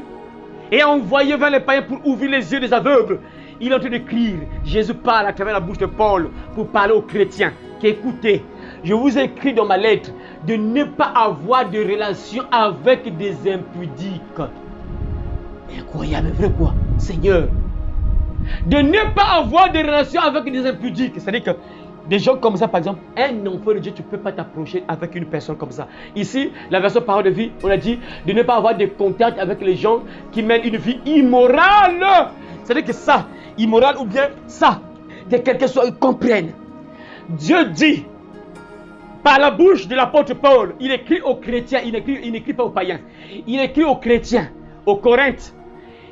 et a envoyé vers les païens pour ouvrir les yeux des aveugles. Il est en train d'écrire. Jésus parle à travers la bouche de Paul pour parler aux chrétiens. Écoutez, je vous ai écrit dans ma lettre de ne pas avoir de relation avec des impudiques. Incroyable, vrai quoi, Seigneur. De ne pas avoir de relation avec des impudiques. C'est-à-dire que des gens comme ça, par exemple, un enfant de Dieu, tu ne peux pas t'approcher avec une personne comme ça. Ici, la version parole de vie, on a dit de ne pas avoir de contact avec les gens qui mènent une vie immorale. C'est-à-dire que ça, immoral ou bien ça, que quelqu'un soit, comprenne. Dieu dit, par la bouche de l'apôtre Paul, il écrit aux chrétiens, il n'écrit pas aux païens, il écrit aux chrétiens, aux Corinthes.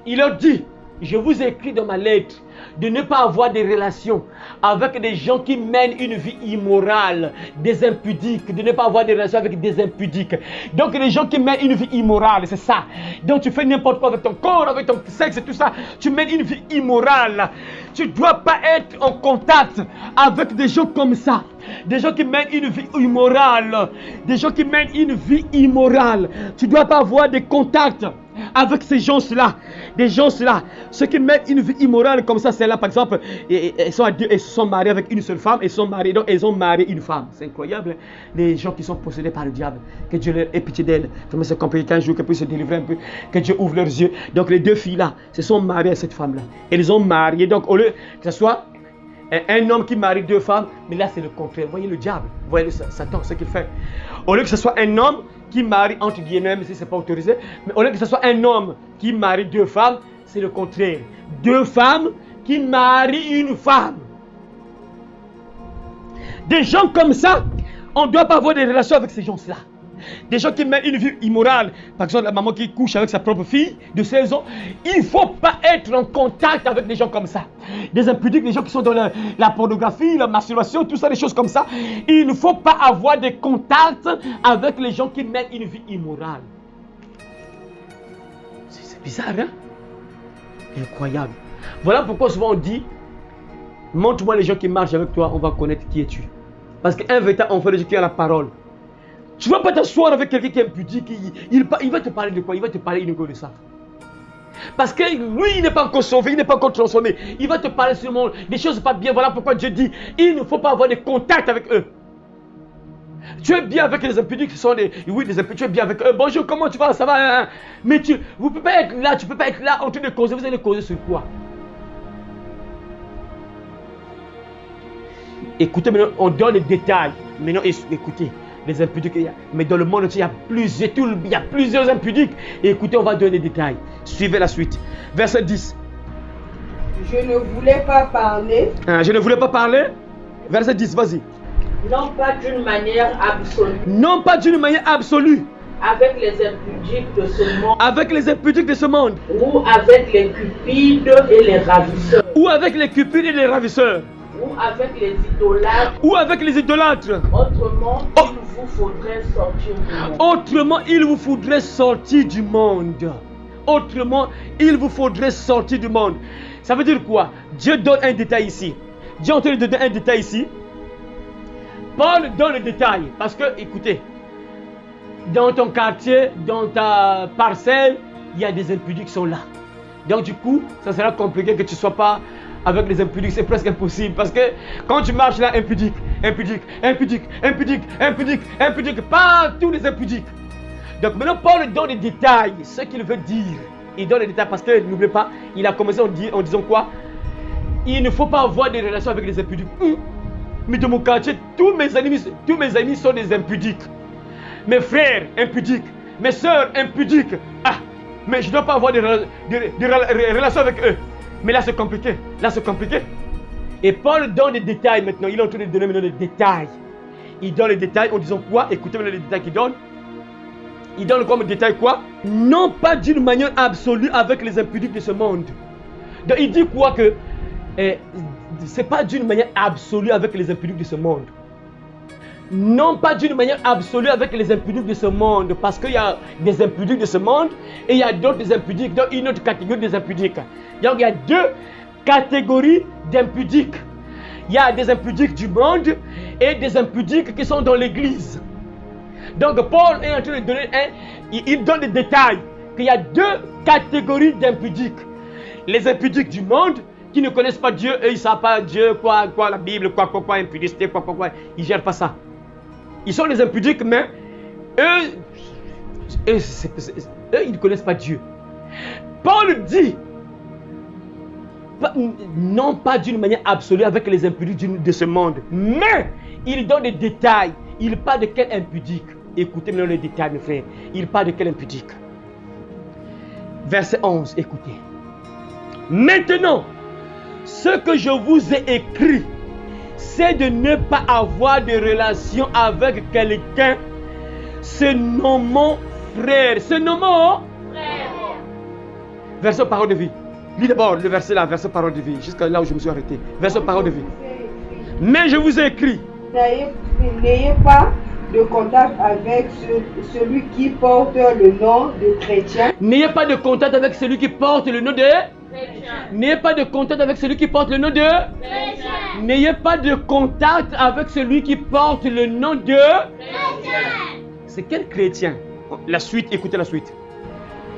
Il leur dit, je vous écris dans ma lettre de ne pas avoir des relations avec des gens qui mènent une vie immorale, des impudiques, de ne pas avoir des relations avec des impudiques. Donc les gens qui mènent une vie immorale, c'est ça. Donc tu fais n'importe quoi avec ton corps, avec ton sexe et tout ça. Tu mènes une vie immorale. Tu ne dois pas être en contact avec des gens comme ça. Des gens qui mènent une vie immorale. Des gens qui mènent une vie immorale. Tu ne dois pas avoir de contact avec ces gens-là. Des gens-là. Ceux qui mènent une vie immorale comme ça, c'est là par exemple, ils sont mariés avec une seule femme. Ils sont mariés, donc ils ont marié une femme. C'est incroyable. Les gens qui sont possédés par le diable. Que Dieu leur ait pitié d'elles. Vraiment, c'est compliqué qu'un jour qu'elles puissent se délivrer un peu. Que Dieu ouvre leurs yeux. Donc les deux filles-là se sont mariées à cette femme-là. Elles ont marié. Donc au lieu que ce soit un homme qui marie deux femmes, mais là c'est le contraire. Voyez le diable, voyez Satan, ce qu'il fait. Au lieu que ce soit un homme qui marie, entre guillemets, même si ce n'est pas autorisé, mais au lieu que ce soit un homme qui marie deux femmes, c'est le contraire. Deux femmes qui marient une femme. Des gens comme ça, on ne doit pas avoir des relations avec ces gens-là. Des gens qui mènent une vie immorale. Par exemple, la maman qui couche avec sa propre fille de 16 ans. Il ne faut pas être en contact avec des gens comme ça. Des impudiques, des gens qui sont dans la pornographie, la masturbation, tout ça, des choses comme ça. Il ne faut pas avoir de contact avec les gens qui mènent une vie immorale. C'est bizarre, hein? Incroyable. Voilà pourquoi souvent on dit, montre-moi les gens qui marchent avec toi, on va connaître qui es-tu. Parce qu'un véritable enfant de Dieu qui a la parole, Tu ne vas pas t'asseoir avec quelqu'un qui est impudique. Il va te parler de quoi? Il va te parler uniquement de ça. Parce que lui, il n'est pas encore sauvé, il n'est pas encore transformé. Il va te parler seulement des choses pas bien. Voilà pourquoi Dieu dit, il ne faut pas avoir de contact avec eux. Tu es bien avec les impudiques, ce sont des... Oui, les impudiques, tu es bien avec eux. Bonjour, comment tu vas? Ça va? Hein? Mais vous ne pouvez pas être là, tu ne peux pas être là en train de causer. Vous allez causer sur quoi? Écoutez, maintenant, on donne les détails. Maintenant, écoutez, les impudiques, mais dans le monde entier, il y a plusieurs impudiques. Et écoutez, on va donner les détails. Suivez la suite. Verset 10. Je ne voulais pas parler. Je ne voulais pas parler. Verset 10, vas-y. Non pas d'une manière absolue. Non pas d'une manière absolue. Avec les impudiques de ce monde. Avec les impudiques de ce monde. Ou avec les cupides et les ravisseurs. Ou avec les cupides et les ravisseurs. Ou avec les idolâtres. Ou avec les idolâtres. Autrement, il vous faudrait sortir du monde. Autrement, il vous faudrait sortir du monde. Autrement, il vous faudrait sortir du monde. Ça veut dire quoi? Dieu donne un détail ici. Dieu est en train de donner un détail ici. Paul donne le détail. Parce que, écoutez, dans ton quartier, dans ta parcelle, il y a des impudiques qui sont là. Donc du coup, ça sera compliqué que tu ne sois pas avec les impudiques. C'est presque impossible. Parce que quand tu marches là, impudique, partout les impudiques. Donc maintenant, Paul donne les détails, ce qu'il veut dire. Il donne les détails parce que, n'oubliez pas, il a commencé en disant quoi? Il ne faut pas avoir des relations avec les impudiques. Mais dans mon quartier, tous mes amis sont des impudiques. Mes frères impudiques, mes soeurs impudiques. Ah, mais je ne dois pas avoir des relations avec eux. Mais là, c'est compliqué. Et Paul donne des détails maintenant. Il est en train de donner maintenant des détails. Il donne les détails en disant quoi? Écoutez maintenant les détails qu'il donne. Il donne comme détail quoi? Non pas d'une manière absolue avec les impudiques de ce monde. Donc il dit quoi que c'est pas d'une manière absolue avec les impudiques de ce monde. Non pas d'une manière absolue avec les impudiques de ce monde. Parce qu'il y a des impudiques de ce monde et il y a d'autres impudiques. Donc une autre catégorie des impudiques. Donc il y a deux catégories d'impudiques. Il y a des impudiques du monde et des impudiques qui sont dans l'église. Donc Paul est en train de donner il donne des détails. Qu'il y a deux catégories d'impudiques. Les impudiques du monde qui ne connaissent pas Dieu, eux ils ne savent pas Dieu, quoi, la Bible, quoi, impudicité, quoi. Ils ne gèrent pas ça. Ils sont les impudiques, mais eux ils ne connaissent pas Dieu. Paul dit, non pas d'une manière absolue avec les impudiques de ce monde, mais il donne des détails. Il parle de quel impudique? Écoutez maintenant les détails, mes frères. Il parle de quel impudique? Verset 11, écoutez. Maintenant, ce que je vous ai écrit, c'est de ne pas avoir de relation avec quelqu'un se nommant frère. Se nommant frère. Verset parole de vie. Lis d'abord le verset là, verset parole de vie, jusqu'à là où je me suis arrêté. Verset parole de vie. Mais je vous ai écrit. N'ayez pas de contact avec celui qui porte le nom de chrétien. N'ayez pas de contact avec celui qui porte le nom de chrétien. N'ayez pas de contact avec celui qui porte le nom de chrétien. N'ayez pas de contact avec celui qui porte le nom de chrétien. C'est quel chrétien? La suite, écoutez la suite.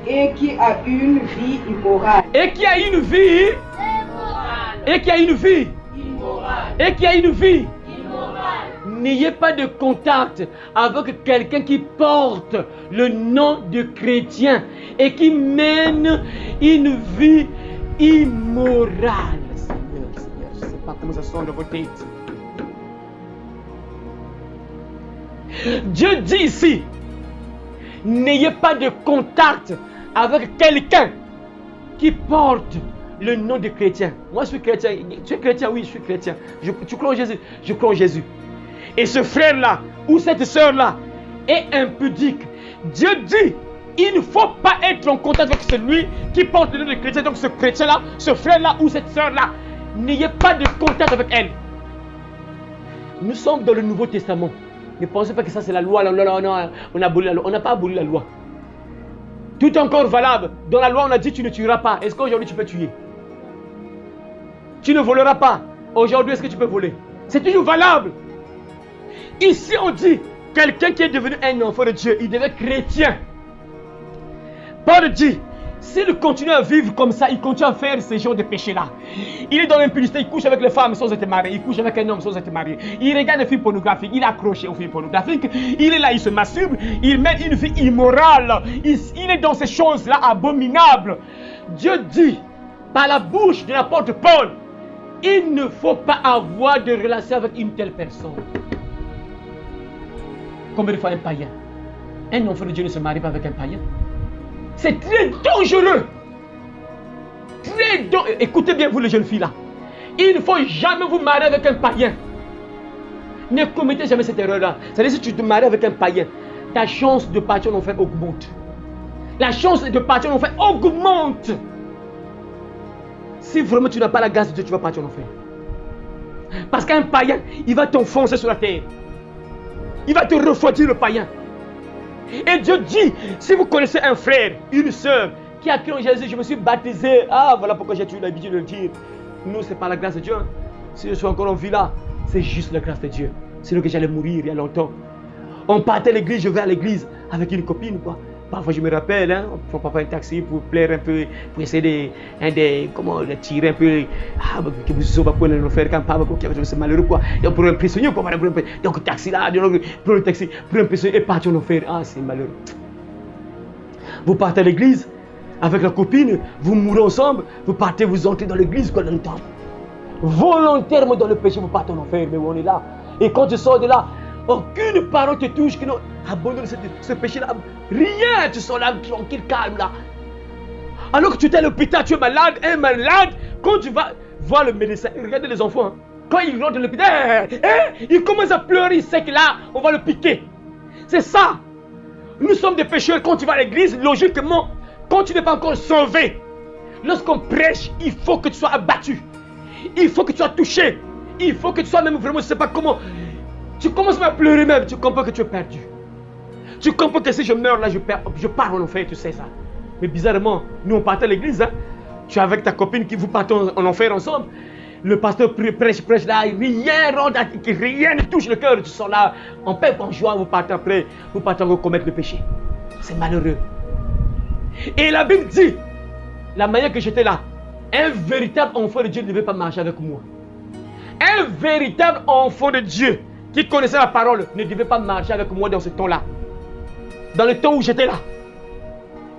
Et qui a une vie immorale. Et qui a une vie immorale. Et qui a une vie immorale. Et qui a une vie immorale. N'ayez pas de contact avec quelqu'un qui porte le nom de chrétien et qui mène une vie immorale. Seigneur, je ne sais pas comment ça sonne dans vos têtes. Dieu dit ici, n'ayez pas de contact avec quelqu'un qui porte le nom de chrétien. Moi je suis chrétien. Tu es chrétien? Oui, je suis chrétien. Tu crois en Jésus? Je crois en Jésus. Et ce frère-là, ou cette sœur-là, est impudique. Dieu dit, il ne faut pas être en contact avec celui qui porte le nom de chrétien. Donc ce chrétien-là, ce frère-là, ou cette sœur-là, n'ayez pas de contact avec elle. Nous sommes dans le Nouveau Testament. Ne pensez pas que ça c'est la loi. Non, on a aboli la loi. On n'a pas aboli la loi. Tout est encore valable. Dans la loi, on a dit tu ne tueras pas. Est-ce qu'aujourd'hui tu peux tuer? Tu ne voleras pas. Aujourd'hui, est-ce que tu peux voler? C'est toujours valable. Ici, on dit quelqu'un qui est devenu un enfant de Dieu, il devient chrétien. Paul dit, s'il continue à vivre comme ça, il continue à faire ces genres de péchés-là. Il est dans l'impudicité, il couche avec les femmes sans être marié, il couche avec un homme sans être marié. Il regarde des films pornographiques, il est accroché aux films pornographiques, il est là, il se masturbe, il mène une vie immorale, il est dans ces choses-là abominables. Dieu dit, par la bouche de l'apôtre Paul, il ne faut pas avoir de relation avec une telle personne. Combien de fois un païen? Un enfant de Dieu ne se marie pas avec un païen. C'est très dangereux. Très dangereux. Écoutez bien vous les jeunes filles là. Il ne faut jamais vous marier avec un païen. Ne commettez jamais cette erreur là. C'est-à-dire si tu te maries avec un païen, ta chance de partir en enfer augmente. La chance de partir en enfer augmente. Si vraiment tu n'as pas la grâce de Dieu, tu vas partir en enfer. Parce qu'un païen, il va t'enfoncer sur la terre. Il va te refroidir le païen. Et Dieu dit, si vous connaissez un frère, une soeur, qui a cru en Jésus, je me suis baptisé. Ah, voilà pourquoi j'ai eu l'habitude de le dire. Nous, c'est pas la grâce de Dieu. Si je suis encore en vie là, c'est juste la grâce de Dieu. Sinon que j'allais mourir il y a longtemps. On partait à l'église, je vais à l'église avec une copine, quoi. Parfois, je me rappelle, hein, on prend pas un taxi pour plaire un peu, pour essayer de tirer un peu. Ah, que vous va pouvoir nous faire quand pas, c'est malheureux, quoi. Donc, pour impressionner, quoi. Donc, taxi là, pour le taxi, pour impressionner et partir en enfer. Ah, c'est malheureux. Vous partez à l'église avec la copine, vous mourrez ensemble, vous partez, vous entrez dans l'église, quoi, dans le temps. Volontairement dans le péché, vous partez en enfer, mais on est là. Et quand tu sors de là, aucune parole te touche, que non, abandonne ce péché-là. Rien, tu sors là, tranquille, calme là. Alors que tu es à l'hôpital, tu es malade, quand tu vas voir le médecin, regardez les enfants, hein, quand ils rentrent de l'hôpital, ils commencent à pleurer, ils savent que là, on va le piquer. C'est ça. Nous sommes des pécheurs. Quand tu vas à l'église, logiquement, quand tu n'es pas encore sauvé, lorsqu'on prêche, il faut que tu sois abattu. Il faut que tu sois touché. Il faut que tu sois même vraiment, je ne sais pas comment. Tu commences à pleurer même, tu comprends que tu es perdu. Tu comprends que si je meurs là, je pars en enfer, tu sais ça. Mais bizarrement, nous on partait à l'église, hein. Tu es avec ta copine qui vous partez en enfer ensemble. Le pasteur prêche là, rien ne touche le cœur. Tu sors là, en paix, en joie, vous partez après, vous partez encore commettre le péché. C'est malheureux. Et la Bible dit, la manière que j'étais là, un véritable enfant de Dieu ne devait pas marcher avec moi. Un véritable enfant de Dieu qui connaissait la parole ne devait pas marcher avec moi dans ce temps-là. Dans le temps où j'étais là.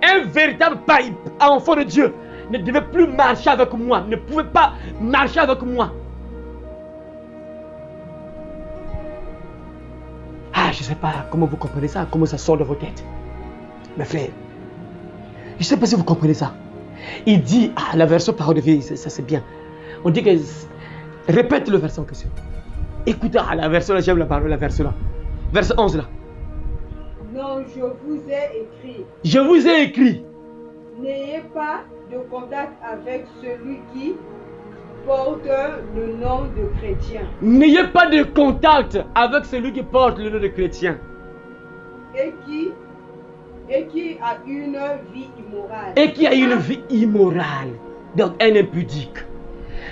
Un véritable enfant de Dieu ne devait plus marcher avec moi, ne pouvait pas marcher avec moi. Ah, je ne sais pas comment vous comprenez ça, comment ça sort de vos têtes. Mes frères, je ne sais pas si vous comprenez ça. Il dit, la version parole de vie, ça c'est bien. On dit que, répète le verset en question. Écoutez, la version là, j'aime la parole, la version là. Verset 11 là. Non, je vous ai écrit. Je vous ai écrit. N'ayez pas de contact avec celui qui porte le nom de chrétien. N'ayez pas de contact avec celui qui porte le nom de chrétien. Et qui a une vie immorale. Et qui a une vie immorale. Donc un impudique.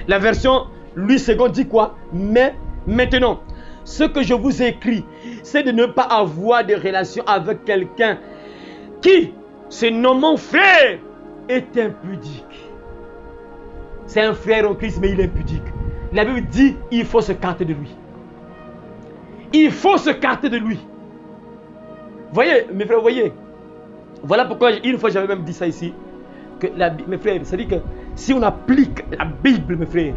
La version Louis II dit quoi? Mais maintenant, ce que je vous ai écrit, c'est de ne pas avoir de relation avec quelqu'un qui, se nommant frère, est impudique. C'est un frère en Christ, mais il est impudique. La Bible dit, il faut se carter de lui. Il faut se carter de lui. Voyez, mes frères, voyez. Voilà pourquoi, une fois j'avais même dit ça ici. Que mes frères, c'est-à-dire que si on applique la Bible, mes frères,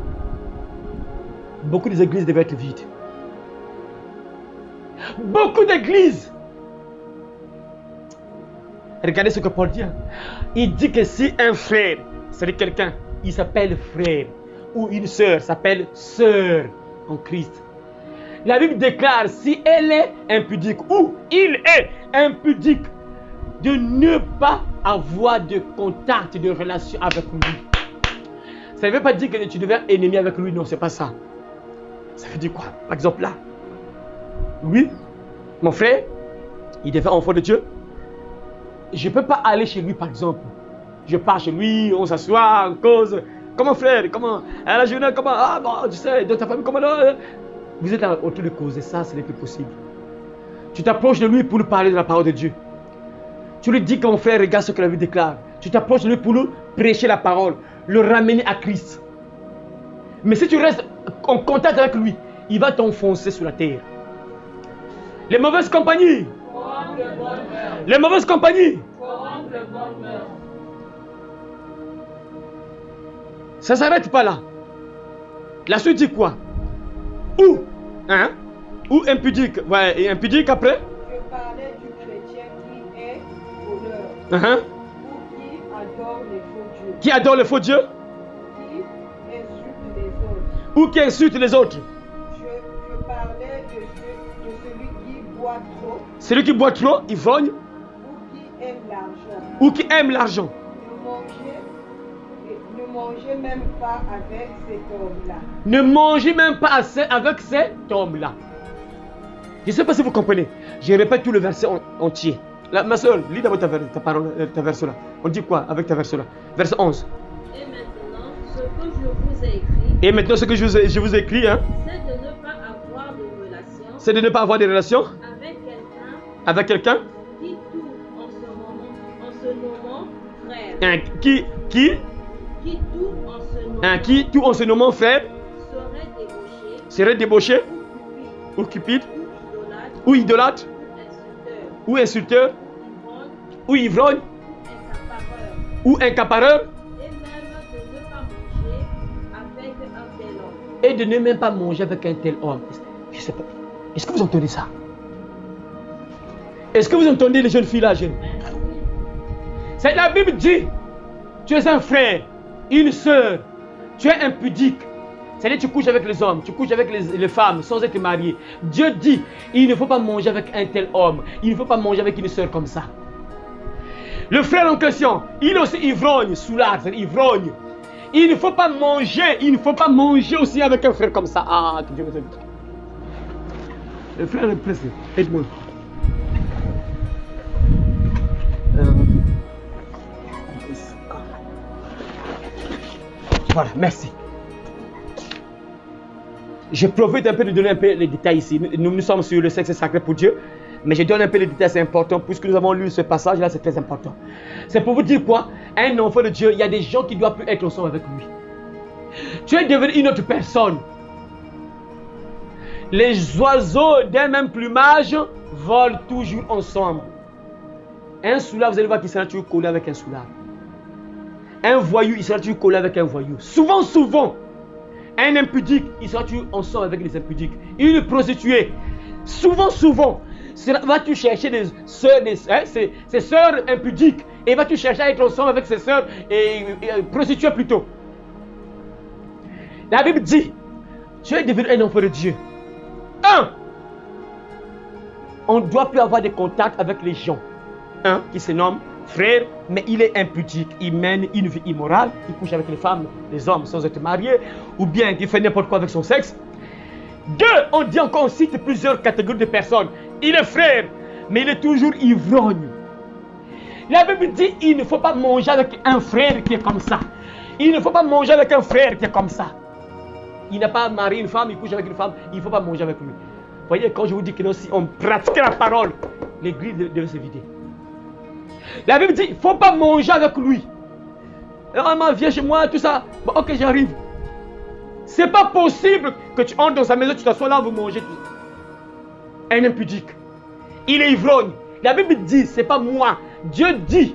beaucoup des églises devaient être vides. Beaucoup d'églises. Regardez ce que Paul dit. Il dit que si un frère, c'est-à-dire quelqu'un, il s'appelle frère, ou une sœur s'appelle sœur en Christ. La Bible déclare, si elle est impudique, ou il est impudique, de ne pas avoir de contact, de relation avec lui. Ça ne veut pas dire que tu deviens ennemi avec lui, non, c'est pas ça. Ça veut dire quoi? Par exemple là, lui, mon frère, il devient enfant de Dieu. Je ne peux pas aller chez lui, par exemple. Je pars chez lui, on s'assoit, on cause. Comment frère? Comment? À la journée, comment? Ah bon, tu sais, dans ta famille, comment? Vous êtes autour de causer ça, ce n'est plus possible. Tu t'approches de lui pour lui parler de la parole de Dieu. Tu lui dis que mon frère, regarde ce que la Bible déclare. Tu t'approches de lui pour lui prêcher la parole, le ramener à Christ. Mais si tu restes en contact avec lui, il va t'enfoncer sous la terre. Les mauvaises compagnies. Les mauvaises compagnies. Ça ne s'arrête pas là. La suite dit quoi? Ou, hein? Ou impudique. Ouais, et impudique après? Je parlais du chrétien qui est voleur. Ou qui adore les faux dieux. Qui adore les faux dieux? Qui insulte les autres. Ou qui insulte les autres? Je parlais de celui qui boit trop. Celui qui boit trop, ivrogne. Ou qui aime l'argent. Ou qui aime l'argent. Ne mangez même pas avec cet homme-là. Ne mangez même pas assez avec cet homme-là. Je ne sais pas si vous comprenez. Je répète tout le verset entier. Là, ma soeur, lis d'abord ta parole, ta verset là. On dit quoi avec ta verset là? Verset 11. Et maintenant, ce que je vous ai écrit. Et maintenant, ce que je vous ai écrit, hein, c'est de ne pas avoir de relations. C'est de ne pas avoir de relations Avec quelqu'un. Qui tout en se nommant frère. Qui tout en se nommant frère. Serait débauché. Ou cupide. Ou idolâtre. Ou insulteur. Ou ivrogne. Ou incapareur. Et de ne même pas manger avec un tel homme. Je ne sais pas. Est-ce que vous entendez ça? Est-ce que vous entendez les jeunes filles là, jeunes? C'est la Bible dit, tu es un frère, une soeur, tu es impudique. C'est-à-dire tu couches avec les hommes, tu couches avec les femmes sans être marié. Dieu dit, il ne faut pas manger avec un tel homme. Il ne faut pas manger avec une soeur comme ça. Le frère en question, il est aussi ivrogne, soulard, c'est ivrogne. Il ne faut pas manger aussi avec un frère comme ça. Ah, que Dieu vous aime. Le frère est pressé, aide-moi. Voilà, merci. Je profite un peu de donner un peu les détails ici. Nous sommes sur le sexe sacré pour Dieu. Mais je donne un peu les détails, c'est important. Puisque nous avons lu ce passage-là, c'est très important. C'est pour vous dire quoi? Un enfant de Dieu, il y a des gens qui ne doivent plus être ensemble avec lui. Tu es devenu une autre personne. Les oiseaux d'un même plumage volent toujours ensemble. Un soulard, vous allez voir qu'il sera toujours collé avec un soulard. Un voyou, il sera toujours collé avec un voyou. Souvent, un impudique, il sera toujours ensemble avec les impudiques. Une prostituée, souvent, vas-tu chercher ses sœurs impudiques et vas-tu chercher à être ensemble avec ses sœurs et prostituées plutôt. La Bible dit, tu es devenu un enfant de Dieu. On ne doit plus avoir de contact avec les gens. Qui se nomme frère, mais il est impudique. Il mène une vie immorale. Il couche avec les femmes, les hommes sans être mariés, ou bien il fait n'importe quoi avec son sexe. 2, on dit encore, on cite plusieurs catégories de personnes. Il est frère, mais il est toujours ivrogne. La Bible dit, il ne faut pas manger avec un frère qui est comme ça. Il ne faut pas manger avec un frère qui est comme ça. Il n'a pas marié une femme, il couche avec une femme, il ne faut pas manger avec lui. Vous voyez, quand je vous dis que si on pratiquait la parole, l'église devait se vider. La Bible dit, il ne faut pas manger avec lui. Maman, viens chez moi, tout ça. Bon, ok, j'arrive. C'est pas possible que tu entres dans sa maison, tu t'assois là, vous mangez tout. Un impudique. Il est ivrogne. La Bible dit, c'est pas moi. Dieu dit,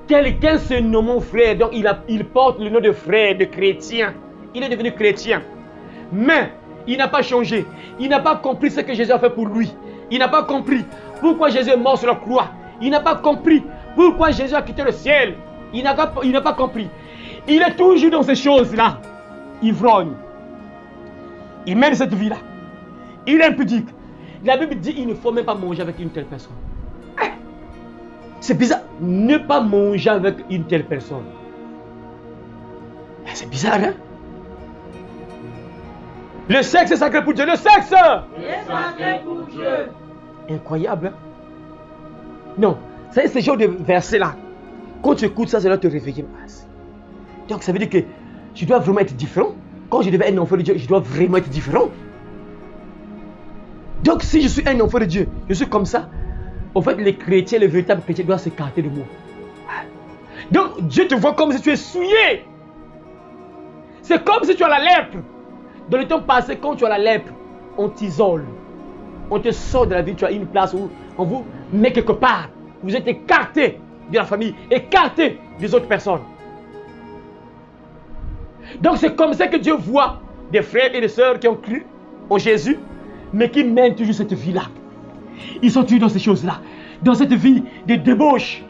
quelqu'un se nomme mon frère, donc il porte le nom de frère, de chrétien. Il est devenu chrétien. Mais, il n'a pas changé. Il n'a pas compris ce que Jésus a fait pour lui. Il n'a pas compris pourquoi Jésus est mort sur la croix. Il n'a pas compris pourquoi Jésus a quitté le ciel. Il n'a pas compris. Il est toujours dans ces choses-là. Ivrogne. Il mène cette vie-là. Il est impudique. La Bible dit qu'il ne faut même pas manger avec une telle personne. C'est bizarre. Ne pas manger avec une telle personne. C'est bizarre, hein? Le sexe est sacré pour Dieu. Le sexe est sacré pour Dieu. Incroyable, hein? Non, c'est ce genre de verset-là. Quand tu écoutes ça, ça doit te réveiller. Donc ça veut dire que je dois vraiment être différent. Quand je devais être un enfant de Dieu, je dois vraiment être différent. Donc si je suis un enfant de Dieu, je suis comme ça, en fait les chrétiens, les véritables chrétiens doivent s'écarter de moi. Donc Dieu te voit comme si tu es souillé. C'est comme si tu as la lèpre. Dans le temps passé, quand tu as la lèpre, on t'isole. On te sort de la vie, tu as une place où on vous met quelque part. Vous êtes écarté de la famille, écarté des autres personnes. Donc c'est comme ça que Dieu voit des frères et des sœurs qui ont cru en Jésus, mais qui mènent toujours cette vie-là. Ils sont toujours dans ces choses-là, dans cette vie de débauche.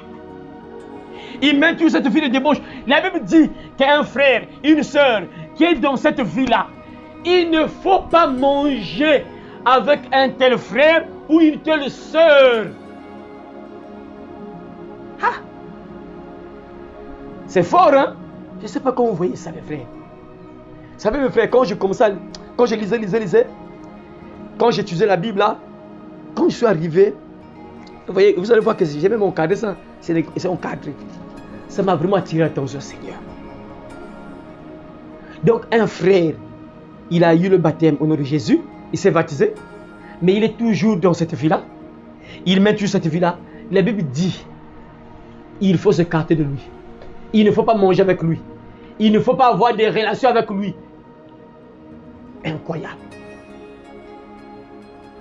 Ils mènent toujours cette vie de débauche. La Bible dit qu'un frère, une sœur qui est dans cette vie-là, il ne faut pas manger avec un tel frère ou une telle sœur. Ah. C'est fort, hein? Je ne sais pas comment vous voyez ça, mes frères. Vous savez, mes frères, quand je commençais, quand je lisais, quand j'étudiais la Bible, là, quand je suis arrivé, vous voyez, vous allez voir que j'ai même encadré ça, c'est encadré. Ça m'a vraiment attiré l'attention, Seigneur. Donc, un frère, il a eu le baptême au nom de Jésus, il s'est baptisé, mais il est toujours dans cette vie-là. Il mène toujours cette vie-là. La Bible dit, il faut s'écarter de lui. Il ne faut pas manger avec lui. Il ne faut pas avoir des relations avec lui. Incroyable.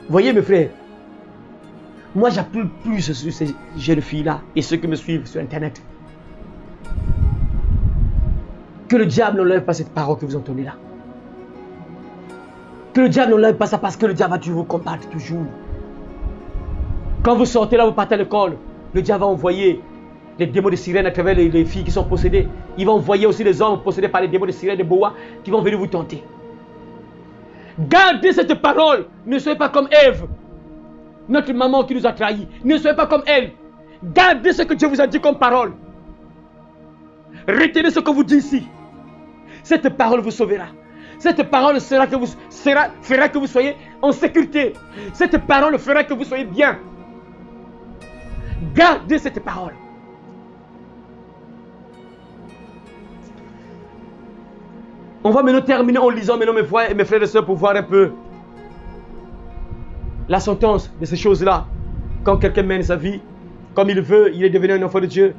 Voyez mes frères, moi j'appuie plus sur ces jeunes filles-là et ceux qui me suivent sur Internet. Que le diable n'enlève pas cette parole que vous entendez là. Que le diable n'enlève pas ça parce que le diable va toujours vous combattre toujours. Quand vous sortez là, vous partez à l'école, le diable va envoyer les démons de sirène à travers les filles qui sont possédées. Il va envoyer aussi les hommes possédés par les démons de sirène de Boa qui vont venir vous tenter. Gardez cette parole. Ne soyez pas comme Ève, notre maman qui nous a trahis. Ne soyez pas comme elle. Gardez ce que Dieu vous a dit comme parole. Retenez ce que vous dit ici. Cette parole vous sauvera. Cette parole fera que vous soyez en sécurité. Cette parole fera que vous soyez bien. Gardez cette parole. On va maintenant terminer en lisant maintenant mes frères et sœurs pour voir un peu la sentence de ces choses-là. Quand quelqu'un mène sa vie comme il veut, il est devenu un enfant de Dieu,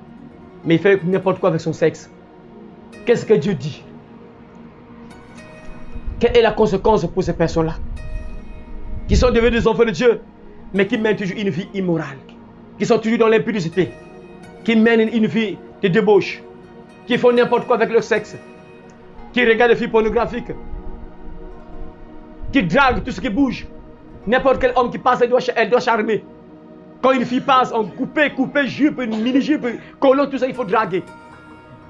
mais il fait n'importe quoi avec son sexe. Qu'est-ce que Dieu dit? Quelle est la conséquence pour ces personnes-là qui sont devenus des enfants de Dieu, mais qui mènent toujours une vie immorale, qui sont toujours dans l'impudicité, qui mènent une vie de débauche, qui font n'importe quoi avec leur sexe, qui regardent des films pornographiques, qui draguent tout ce qui bouge. N'importe quel homme qui passe, elle doit charmer. Quand une fille passe en coupé, jupe, mini-jupe, collant, tout ça, il faut draguer.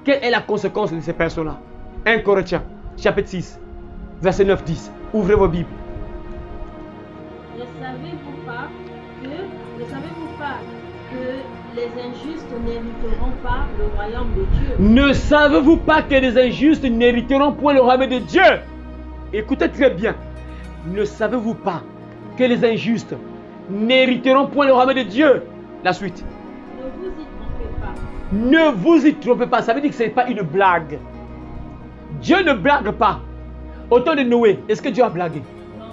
Quelle est la conséquence de ces personnes-là? 1 Corinthiens, chapitre 6, verset 9-10. Ouvrez vos Bibles. Ne savez-vous pas que les injustes n'hériteront pas le royaume de Dieu? Ne savez-vous pas que les injustes n'hériteront point le royaume de Dieu? Écoutez très bien. Ne savez-vous pas que les injustes n'hériteront point le royaume de Dieu? La suite. Ne vous y trompez pas. Ne vous y trompez pas. Ça veut dire que ce n'est pas une blague. Dieu ne blague pas. Au temps de Noé, est-ce que Dieu a blagué? Non.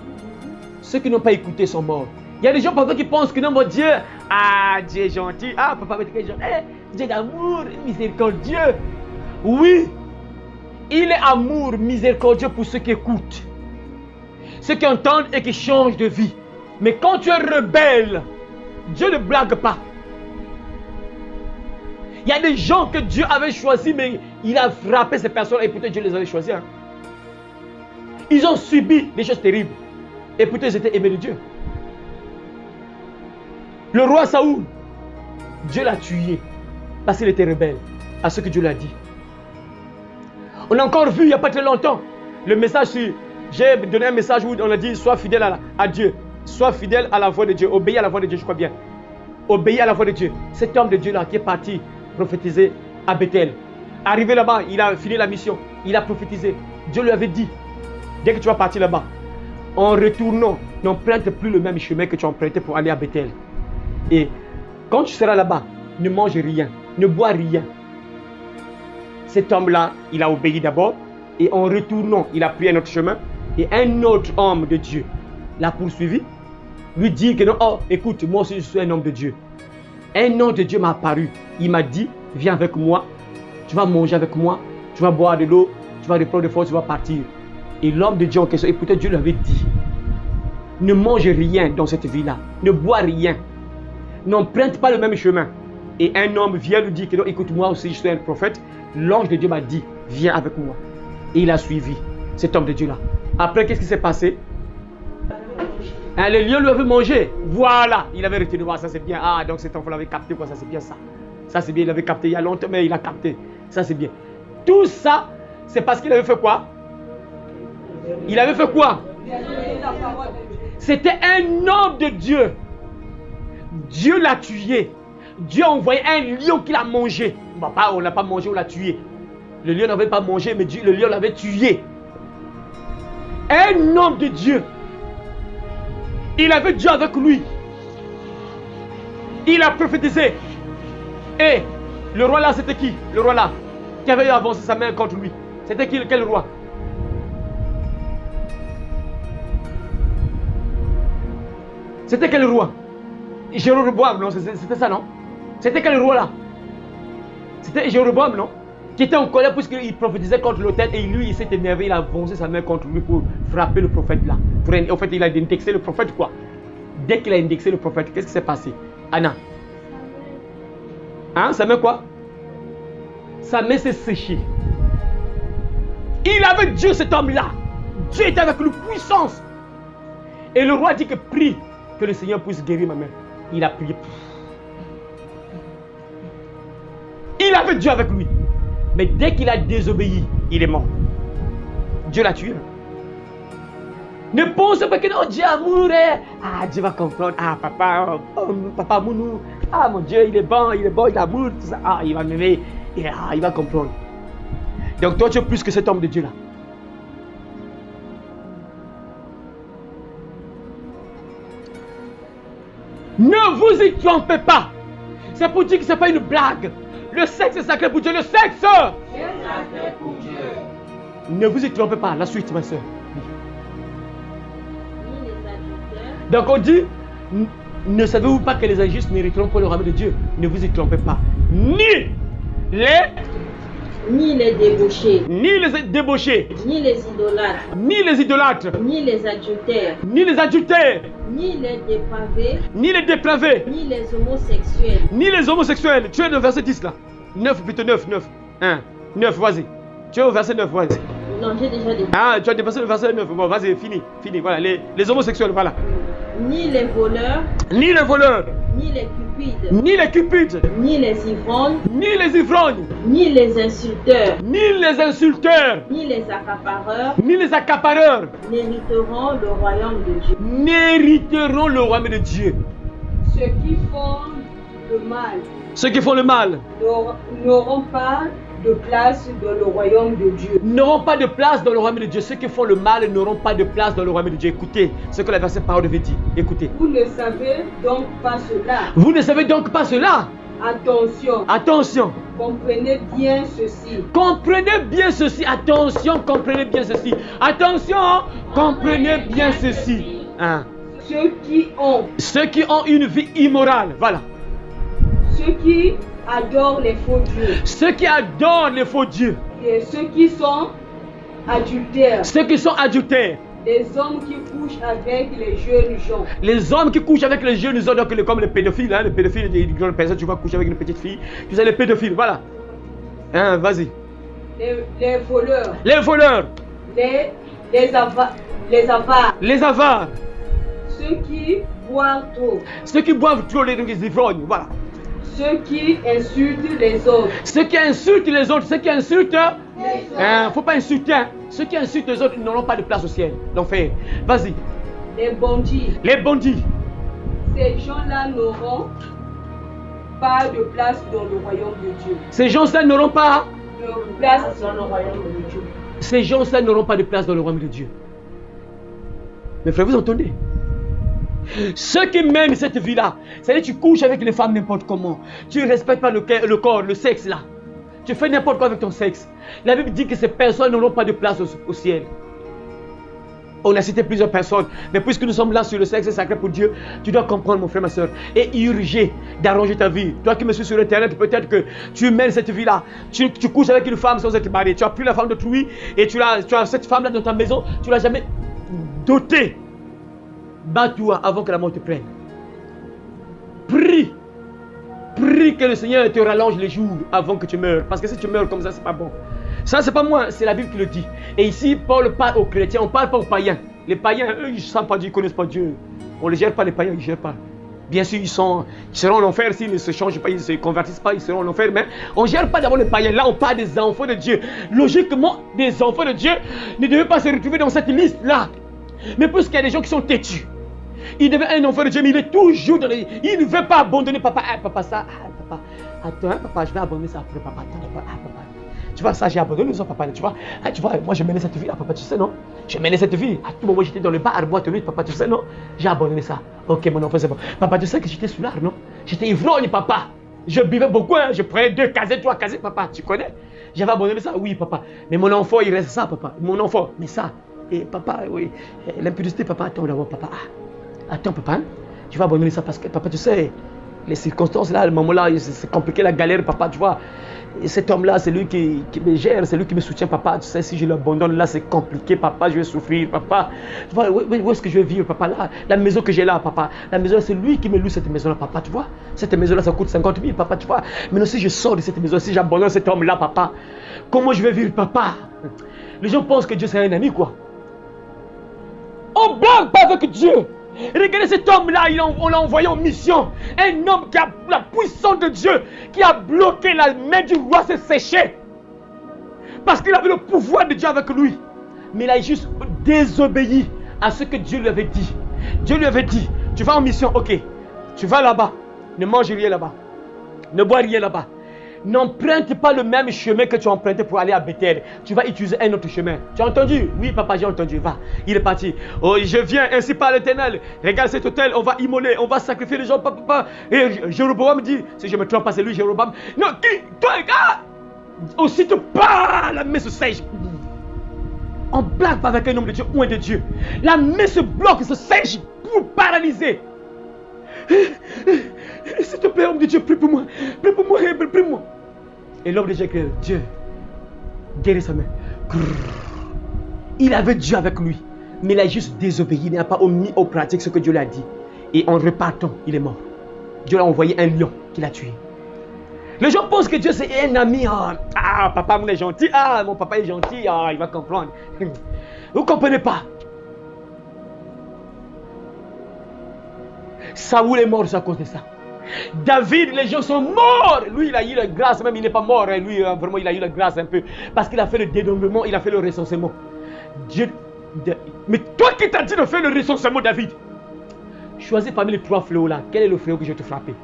Ceux qui n'ont pas écouté sont morts. Il y a des gens parfois qui pensent que non, mon Dieu, Dieu est gentil, papa, Dieu est gentil, Dieu est d'amour, miséricordieux. Oui, il est amour, miséricordieux pour ceux qui écoutent, ceux qui entendent et qui changent de vie. Mais quand tu es rebelle, Dieu ne blague pas. Il y a des gens que Dieu avait choisis, mais il a frappé ces personnes et pourtant Dieu les avait choisis. Hein. Ils ont subi des choses terribles et pourtant ils étaient aimés de Dieu. Le roi Saoul, Dieu l'a tué parce qu'il était rebelle à ce que Dieu lui a dit. On a encore vu il n'y a pas très longtemps le message j'ai donné un message où on a dit sois fidèle à Dieu, sois fidèle à la voix de Dieu, obéis à la voix de Dieu, je crois bien. Obéis à la voix de Dieu. Cet homme de Dieu là qui est parti prophétiser à Bethel. Arrivé là-bas, il a fini la mission, il a prophétisé. Dieu lui avait dit, dès que tu vas partir là-bas, en retournant, n'emprunte plus le même chemin que tu as emprunté pour aller à Bethel. Et quand tu seras là-bas, ne mange rien, ne bois rien. Cet homme-là, il a obéi d'abord. Et en retournant, il a pris un autre chemin. Et un autre homme de Dieu l'a poursuivi. lui dire que non, oh, écoute, moi aussi je suis un homme de Dieu. Un homme de Dieu m'a apparu. Il m'a dit, viens avec moi, tu vas manger avec moi, tu vas boire de l'eau, tu vas reprendre de force, tu vas partir. Et l'homme de Dieu en question, et peut-être Dieu lui avait dit, ne mange rien dans cette vie-là, ne bois rien, n'emprunte pas le même chemin. Et un homme vient lui dire que non, écoute, moi aussi je suis un prophète. L'ange de Dieu m'a dit, viens avec moi. Et il a suivi cet homme de Dieu-là. Après, qu'est-ce qui s'est passé? Le lion lui avait mangé. Voilà, il avait retenu. Ah, ça c'est bien. Ah, donc cet enfant l'avait capté, quoi. Ça c'est bien ça. Ça c'est bien, il avait capté il y a longtemps, mais il a capté. Ça c'est bien. Tout ça, c'est parce qu'il avait fait quoi? Il avait fait quoi? C'était un homme de Dieu. Dieu l'a tué. Dieu a envoyé un lion qui l'a mangé. Bon, pas, on ne l'a pas mangé, on l'a tué. Le lion n'avait pas mangé, mais Dieu, le lion l'avait tué. Un homme de Dieu. Il avait Dieu avec lui. Il a prophétisé. Et le roi là, c'était qui? Le roi là, qui avait avancé sa main contre lui. C'était qui? Quel roi? C'était quel roi? Jéroboam, non? C'était ça, non? C'était quel roi là? C'était Jéroboam, non? Qui était en colère puisqu'il prophétisait contre l'autel et lui, il s'est énervé, il a avancé sa main contre lui pour frapper le prophète là. En fait, il a indexé le prophète quoi. Dès qu'il a indexé le prophète, qu'est-ce qui s'est passé? Anna? Hein? Sa main quoi? Sa main s'est séchée. Il avait Dieu cet homme-là. Dieu était avec lui, puissance. Et le roi dit que prie que le Seigneur puisse guérir ma main. Il a prié. Il avait Dieu avec lui. Mais dès qu'il a désobéi, il est mort. Dieu l'a tué. Ne pense pas que non, Dieu amour. Ah, Dieu va comprendre. Ah, papa, papa Mounou. Ah, mon Dieu, il est bon, il amour, tout ça. Ah, il va m'aimer. Ah, il va comprendre. Donc toi, tu es plus que cet homme de Dieu là. Ne vous y trompez pas. C'est pour dire que ce n'est pas une blague. Le sexe est sacré pour Dieu. Le sexe est sacré pour Dieu. Ne vous y trompez pas. La suite, ma soeur. Donc on dit, ne savez-vous pas que les injustes n'hériteront pas le royaume de Dieu? Ne vous y trompez pas. Ni les débauchés, ni les idolâtres, ni les adultères, ni les dépravés, ni les homosexuels. Tu es le verset 10 là. 9 plutôt 9. 9, vas-y. Tu es au verset 9, vas-y. Non, j'ai déjà dit. Ah, tu as dépassé le verset 9. Bon, vas-y, fini. Voilà, les homosexuels, voilà. Ni les voleurs, ni les cupides, ni les ivrognes, ni les insulteurs, ni les accapareurs, n'hériteront le royaume de Dieu. Ceux qui font le mal n'auront pas de place dans le royaume de Dieu. N'auront pas de place dans le royaume de Dieu. Ceux qui font le mal n'auront pas de place dans le royaume de Dieu. Écoutez ce que la verset parole veut dire. Écoutez. Vous ne savez donc pas cela. Vous ne savez donc pas cela. Attention. Comprenez bien ceci. Comprenez bien ceci. Attention, comprenez bien ceci. Attention, comprenez bien ceci. Hein. Ceux qui ont une vie immorale. Voilà. Ceux qui adorent les faux dieux. Ceux qui adorent les faux dieux. Et ceux qui sont adultères. Les hommes qui couchent avec les jeunes gens. Les hommes qui couchent avec les jeunes gens, donc comme les pédophiles, hein, les pédophiles, les grandes personnes, tu vas coucher avec une petite fille. Tu sais, les pédophiles, voilà. Hein, vas-y. Les voleurs. Les avares. Ceux qui boivent trop. Les ivrognes, voilà. Ceux qui insultent les autres. Faut pas insulter. Hein. Ceux qui insultent les autres n'auront pas de place au ciel. L'enfer. Vas-y. Les bandits. Ces gens-là n'auront pas de place dans le royaume de Dieu. Ces gens-là n'auront pas de place dans le royaume de Dieu. Ces gens-là n'auront pas de place dans le royaume de Dieu. Mes frères, vous entendez? Ceux qui mènent cette vie-là, c'est-à-dire tu couches avec les femmes n'importe comment, tu ne respectes pas le corps, le sexe là, tu fais n'importe quoi avec ton sexe. La Bible dit que ces personnes n'auront pas de place au ciel. On a cité plusieurs personnes. Mais puisque nous sommes là sur le sexe sacré pour Dieu, tu dois comprendre, mon frère, ma soeur, et urger d'arranger ta vie. Toi qui me suis sur Internet, peut-être que tu mènes cette vie-là. Tu couches avec une femme sans être marié. Tu as pris la femme d'autrui et tu as cette femme-là dans ta maison. Tu ne l'as jamais dotée. Bats-toi avant que la mort te prenne. Prie. Prie que le Seigneur te rallonge les jours avant que tu meurs. Parce que si tu meurs comme ça, c'est pas bon. Ça, c'est pas moi, c'est la Bible qui le dit. Et ici, Paul parle aux chrétiens, on ne parle pas aux païens. Les païens, eux, ils ne savent pas Dieu, ils ne connaissent pas Dieu. On ne les gère pas, les païens, ils ne gèrent pas. Bien sûr, ils seront en enfer s'ils ne se changent pas, ils ne se convertissent pas, ils seront en enfer. Mais on ne gère pas d'abord les païens. Là, on parle des enfants de Dieu. Logiquement, des enfants de Dieu ne devaient pas se retrouver dans cette liste-là. Mais puisqu'il y a des gens qui sont têtus, il devait être un enfant de Dieu, mais il est toujours dans les... Il ne veut pas abandonner papa. Ah, papa, ça. Ah, papa. Attends, hein, papa, je vais abandonner ça après, papa. Attends, papa. Ah, papa. Tu vois, ça, j'ai abandonné ça, papa. Tu vois, moi, je menais cette vie. Ah, papa, tu sais, non? Je menais cette vie. À tout moment, j'étais dans le bar, boîte de nuit, papa, tu sais, non? J'ai abandonné ça. Ok, mon enfant, c'est bon. Papa, tu sais que j'étais sous l'art, non? J'étais ivrogne, papa. Je buvais beaucoup, hein. Je prenais 2 casettes, 3 casettes, papa. Tu connais? J'avais abandonné ça. Oui, papa. Mais mon enfant, il reste ça, papa. Mon enfant, mais ça. Et papa, oui. L'impudicité, papa, attends d'abord, papa. Attends, papa. Tu vas abandonner ça parce que, papa, tu sais, les circonstances là, le moment là, c'est compliqué, la galère, papa, tu vois. Et cet homme-là, c'est lui qui me gère, c'est lui qui me soutient, papa. Tu sais, si je l'abandonne là, c'est compliqué, papa, je vais souffrir, papa. Tu vois, où est-ce que je vais vivre, papa, là? La maison que j'ai là, papa. La maison, c'est lui qui me loue cette maison-là, papa, tu vois. Cette maison-là, ça coûte 50 000, papa, tu vois. Maintenant, si je sors de cette maison, si j'abandonne cet homme-là, papa, comment je vais vivre, papa? Les gens pensent que Dieu, c'est un ami, quoi. On ne blague pas avec Dieu. Regardez cet homme-là, on l'a envoyé en mission. Un homme qui a la puissance de Dieu, qui a bloqué la main du roi s'est séchée. Parce qu'il avait le pouvoir de Dieu avec lui. Mais il a juste désobéi à ce que Dieu lui avait dit. Dieu lui avait dit, tu vas en mission, ok. Tu vas là-bas, ne mange rien là-bas. Ne bois rien là-bas. N'emprunte pas le même chemin que tu as emprunté pour aller à Bethel. Tu vas utiliser un autre chemin. Tu as entendu? Oui, papa, j'ai entendu. Va. Il est parti. Oh, je viens ainsi par l'Éternel. Regarde cet hôtel. On va immoler. On va sacrifier les gens. Papa. Et Jéroboam dit, si je me trompe pas, c'est lui, Jéroboam. Non, toi, regarde. Aussitôt, pas, la main se sèche. On blague pas avec un homme de Dieu ou un de Dieu. La main se bloque, se sèche pour paralyser. S'il te plaît, homme de Dieu, prie pour moi. Prie pour moi, prie pour moi. Et l'homme de Dieu crie, Dieu, guéris sa main. Il avait Dieu avec lui, mais il a juste désobéi. Il n'a pas mis en pratique ce que Dieu lui a dit. Et en repartant, il est mort. Dieu l'a envoyé un lion qui l'a tué. Les gens pensent que Dieu c'est un ami. Ah, papa est gentil. Ah, mon papa est gentil. Ah, il va comprendre. Vous ne comprenez pas. Saoul est mort à cause de ça. David, les gens sont morts. Lui, il a eu la grâce, même il n'est pas mort. Lui, vraiment, il a eu la grâce un peu. Parce qu'il a fait le dénombrement, il a fait le recensement. Mais toi qui t'as dit de faire le recensement, David, choisis parmi les 3 fléaux là. Quel est le fléau que je vais te frapper?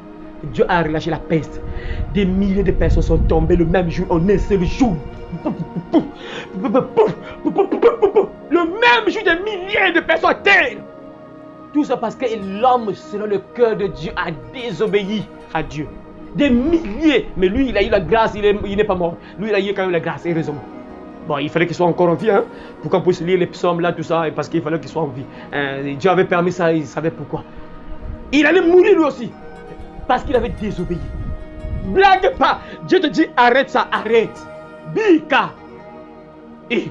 Dieu a relâché la peste. Des milliers de personnes sont tombées le même jour, en un seul jour. Le même jour, des milliers de personnes à terre. Tout ça parce que l'homme, selon le cœur de Dieu, a désobéi à Dieu. Des milliers. Mais lui, il a eu la grâce, il n'est pas mort. Lui, il a eu quand même la grâce, heureusement. Bon, il fallait qu'il soit encore en vie, hein, pour qu'on puisse lire les psaumes là, tout ça, parce qu'il fallait qu'il soit en vie. Dieu avait permis ça, il savait pourquoi. Il allait mourir lui aussi, parce qu'il avait désobéi. Blague pas. Dieu te dit, arrête ça, arrête. Bika. Et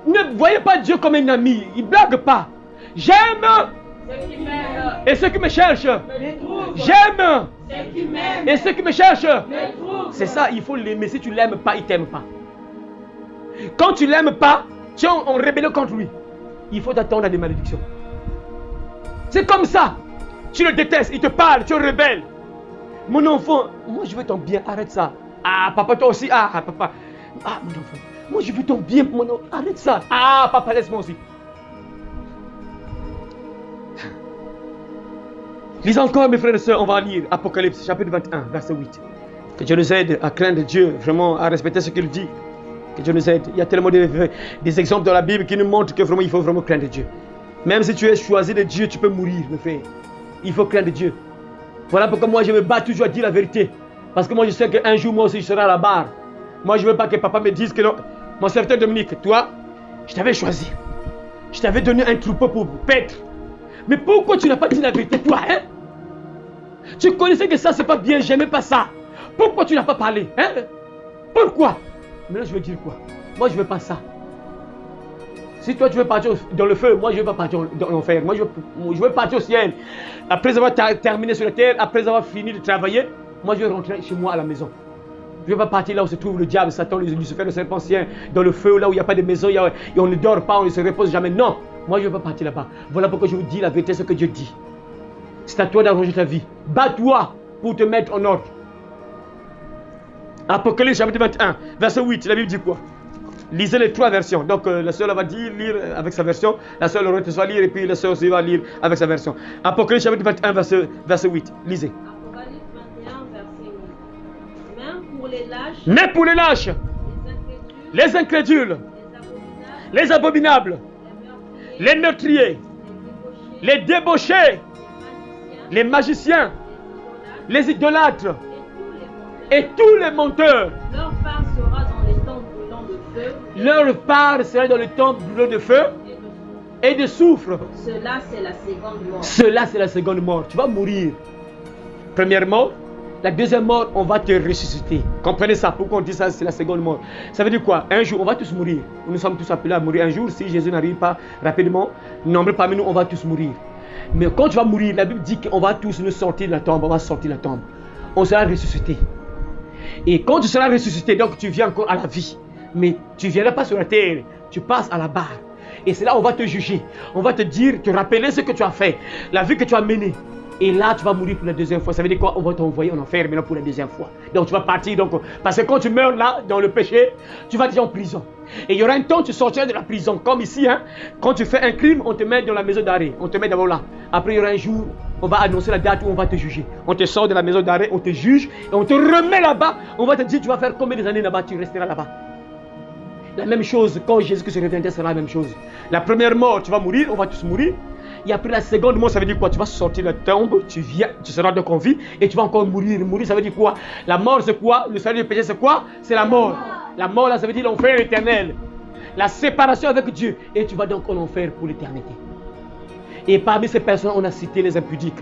ne voyez pas Dieu comme un ami, il blague pas. J'aime ceux qui m'aiment et ceux qui me cherchent. J'aime ceux qui m'aiment et ceux qui me cherchent. C'est ça, il faut l'aimer. Si tu ne l'aimes pas, il ne t'aime pas. Quand tu ne l'aimes pas, tu es en rébellion contre lui. Il faut t'attendre à des malédictions. C'est comme ça. Tu le détestes, il te parle, tu es rebelle. Mon enfant, moi je veux ton bien, arrête ça. Ah, papa, toi aussi. Ah, papa. Ah, mon enfant, moi je veux ton bien, mon enfant, arrête ça. Ah, papa, laisse-moi aussi. Lisons encore, mes frères et sœurs, on va lire Apocalypse chapitre 21, verset 8. Que Dieu nous aide à craindre Dieu, vraiment à respecter ce qu'il dit. Que Dieu nous aide. Il y a tellement des exemples dans la Bible qui nous montrent que vraiment il faut vraiment craindre Dieu. Même si tu es choisi de Dieu, tu peux mourir, mes frères. Il faut craindre Dieu. Voilà pourquoi moi je me bats toujours à dire la vérité. Parce que moi je sais qu'un jour moi aussi je serai à la barre. Moi je ne veux pas que papa me dise que non. Mon serviteur Dominique, toi, je t'avais choisi. Je t'avais donné un troupeau pour paître. Mais pourquoi tu n'as pas dit la vérité, toi, hein? Tu connaissais que ça, c'est pas bien, j'aimais pas ça. Pourquoi tu n'as pas parlé, hein? Pourquoi? Mais là, je veux dire quoi? Moi, je veux pas ça. Si toi, tu veux partir dans le feu, moi, je veux pas partir dans l'enfer. Moi, je veux partir au ciel. Après avoir terminé sur la terre, après avoir fini de travailler, moi, je veux rentrer chez moi à la maison. Je ne veux pas partir là où se trouve le diable, Satan, Lucifer, le serpent ancien, dans le feu, là où il n'y a pas de maison, et on ne dort pas, on ne se repose jamais. Non, moi je ne veux pas partir là-bas. Voilà pourquoi je vous dis la vérité, ce que Dieu dit. C'est à toi d'arranger ta vie. Bats-toi pour te mettre en ordre. Apocalypse chapitre 21, verset 8, la Bible dit quoi? Lisez les 3 versions. Donc la sœur va dire, lire avec sa version, la sœur Lorette va lire et puis la sœur aussi va lire avec sa version. Apocalypse chapitre 21, verset 8, lisez. Apocalypse 21, verset 8. Mais pour les lâches, les incrédules, les abominables, les meurtriers, les débauchés, les magiciens, les idolâtres et tous les menteurs, leur part sera dans les temps brûlants de feu. Leur part sera dans le temps brûlant de feu et de soufre. Cela, c'est la seconde mort. Cela, c'est la seconde mort. Tu vas mourir. Première mort. La deuxième mort, on va te ressusciter. Comprenez ça, pourquoi on dit ça, c'est la seconde mort. Ça veut dire quoi? Un jour, on va tous mourir. Nous sommes tous appelés à mourir. Un jour, si Jésus n'arrive pas rapidement, nombreux parmi nous, on va tous mourir. Mais quand tu vas mourir, la Bible dit qu'on va tous nous sortir de la tombe. On va sortir de la tombe. On sera ressuscité. Et quand tu seras ressuscité, donc tu viens encore à la vie. Mais tu ne viendras pas sur la terre. Tu passes à la barre. Et c'est là où on va te juger. On va te dire, te rappeler ce que tu as fait. La vie que tu as menée. Et là, tu vas mourir pour la deuxième fois. Ça veut dire quoi? On va t'envoyer en enfer maintenant pour la deuxième fois. Donc tu vas partir. Parce que quand tu meurs là, dans le péché, tu vas déjà en prison. Et il y aura un temps où tu sortiras de la prison. Comme ici, hein, quand tu fais un crime, on te met dans la maison d'arrêt. On te met d'abord là. Après, il y aura un jour, on va annoncer la date où on va te juger. On te sort de la maison d'arrêt, on te juge. Et on te remet là-bas. On va te dire, tu vas faire combien d'années là-bas? Tu resteras là-bas. La même chose, quand Jésus se reviendra, sera la même chose. La première mort, tu vas mourir, on va tous mourir. Et après la seconde mort, ça veut dire quoi? Tu vas sortir de la tombe, tu seras donc en vie et tu vas encore mourir. Mourir, ça veut dire quoi? La mort, c'est quoi? Le salut du péché, c'est quoi? C'est la mort. La mort, là, ça veut dire l'enfer éternel. La séparation avec Dieu. Et tu vas donc en enfer pour l'éternité. Et parmi ces personnes, on a cité les impudiques.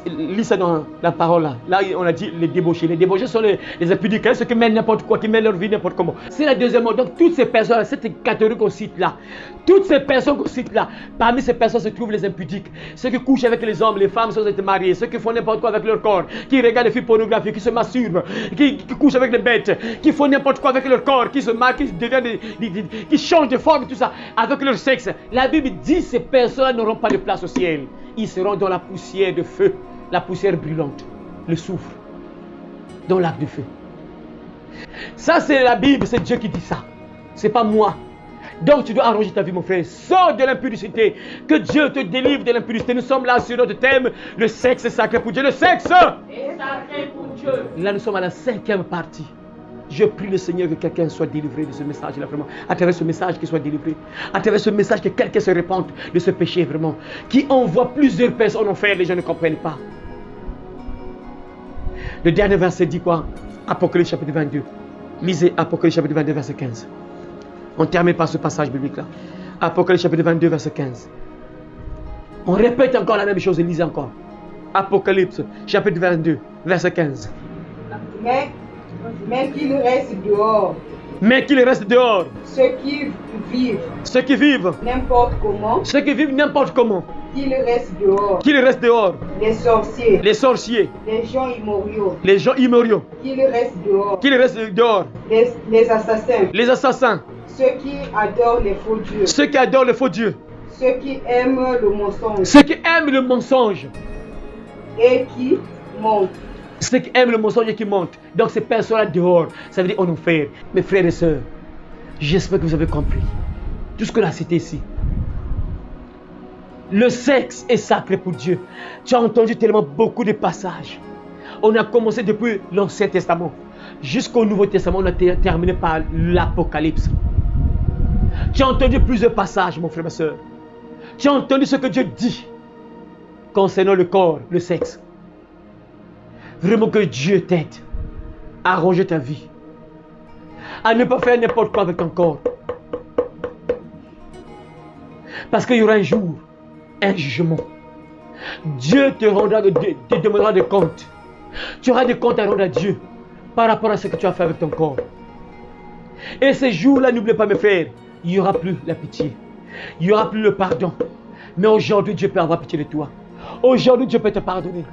Lis ça dans la parole là. Là, on a dit les débauchés. Les débauchés sont les impudiques, hein, ceux qui mènent n'importe quoi, qui mènent leur vie n'importe comment. C'est la deuxième mort. Donc, toutes ces personnes, cette catégorie qu'on cite là, toutes ces personnes qu'on cite là, parmi ces personnes se trouvent les impudiques. Ceux qui couchent avec les hommes, les femmes sans être mariées, ceux qui font n'importe quoi avec leur corps, qui regardent des films pornographiques, qui se masturbent, qui couchent avec les bêtes, qui font n'importe quoi avec leur corps, qui se marquent, qui deviennent qui changent de forme, tout ça, avec leur sexe. La Bible dit ces personnes n'auront pas de place au ciel. Ils seront dans la poussière de feu, la poussière brûlante, le soufre, dans l'arc de feu. Ça, c'est la Bible, c'est Dieu qui dit ça. C'est pas moi. Donc, tu dois arranger ta vie, mon frère. Sors de l'impudicité. Que Dieu te délivre de l'impudicité. Nous sommes là sur notre thème. Le sexe est sacré pour Dieu. Le sexe est sacré pour Dieu. Là, nous sommes à la 5e partie. Je prie le Seigneur que quelqu'un soit délivré de ce message-là, vraiment. À travers ce message, qu'il soit délivré. À travers ce message, que quelqu'un se répande de ce péché, vraiment. Qui envoie plusieurs personnes en enfer, les gens ne comprennent pas. Le dernier verset dit quoi? Apocalypse chapitre 22. Lisez Apocalypse chapitre 22, verset 15. On termine par ce passage biblique-là. Apocalypse chapitre 22, verset 15. On répète encore la même chose et lisez encore. Apocalypse chapitre 22, verset 15. Mais qu'il reste dehors. Mais qu'il reste dehors. Ceux qui vivent. Ceux qui vivent. N'importe comment. Ceux qui vivent n'importe comment. Qu'il reste dehors. Qu'il reste dehors. Les sorciers. Les sorciers. Les gens immoraux. Les gens immoraux. Qu'il reste dehors. Qu'il reste dehors. Les assassins. Les assassins. Ceux qui adorent les faux dieux. Ceux qui adorent les faux dieux. Ceux qui aiment le mensonge. Ceux qui aiment le mensonge. Et qui mentent. Ceux qui aiment le mensonge et qui mentent. Donc ces personnes-là dehors, ça veut dire en enfer. Mes frères et sœurs, j'espère que vous avez compris tout ce qu'on a cité ici. Le sexe est sacré pour Dieu. Tu as entendu tellement beaucoup de passages. On a commencé depuis l'Ancien Testament jusqu'au Nouveau Testament. On a terminé par l'Apocalypse. Tu as entendu plusieurs passages, mon frère, ma soeur. Tu as entendu ce que Dieu dit concernant le corps, le sexe. Vraiment que Dieu t'aide à arranger ta vie, à ne pas faire n'importe quoi avec ton corps. Parce qu'il y aura un jour, un jugement. Dieu te demandera des comptes. Tu auras des comptes à rendre à Dieu par rapport à ce que tu as fait avec ton corps. Et ces jours-là, n'oubliez pas mes frères, il n'y aura plus la pitié. Il n'y aura plus le pardon. Mais aujourd'hui, Dieu peut avoir pitié de toi. Aujourd'hui, Dieu peut te pardonner.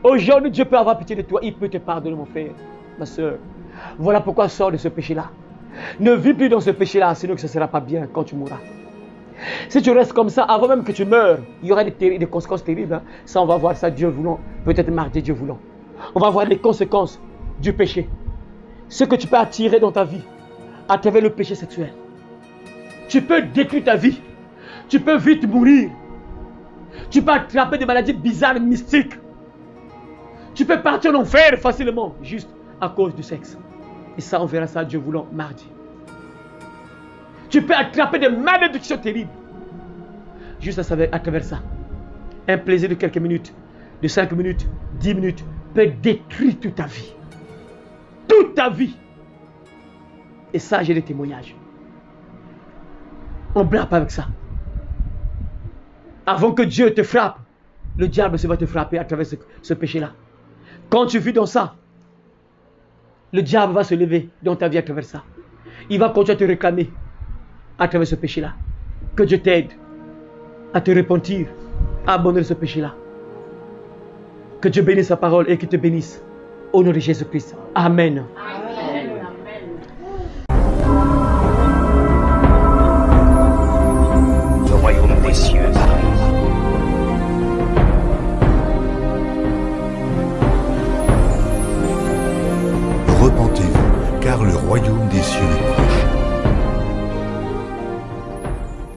Aujourd'hui, Dieu peut avoir pitié de toi. Il peut te pardonner, mon frère, ma soeur. Voilà pourquoi sors de ce péché-là. Ne vis plus dans ce péché-là, sinon que ce ne sera pas bien quand tu mourras. Si tu restes comme ça, avant même que tu meurs, il y aura des conséquences terribles. Hein. Ça, on va voir ça, Dieu voulant. Peut-être mardi, Dieu voulant. On va voir les conséquences du péché. Ce que tu peux attirer dans ta vie à travers le péché sexuel. Tu peux détruire ta vie. Tu peux vite mourir. Tu peux attraper des maladies bizarres, mystiques. Tu peux partir en enfer facilement, juste à cause du sexe. Et ça, on verra ça, Dieu voulant, mardi. Tu peux attraper des malédictions terribles. Juste à travers ça. Un plaisir de quelques minutes, de 5 minutes, 10 minutes, peut détruire toute ta vie. Toute ta vie. Et ça, j'ai des témoignages. On ne blague pas avec ça. Avant que Dieu te frappe, le diable va te frapper à travers ce péché-là. Quand tu vis dans ça, le diable va se lever dans ta vie à travers ça. Il va continuer à te réclamer à travers ce péché-là. Que Dieu t'aide à te repentir, à abandonner ce péché-là. Que Dieu bénisse sa parole et qu'il te bénisse. Au nom de Jésus-Christ. Amen. Amen. Le royaume des cieux arrive. Repentez-vous, car le royaume des cieux est proche.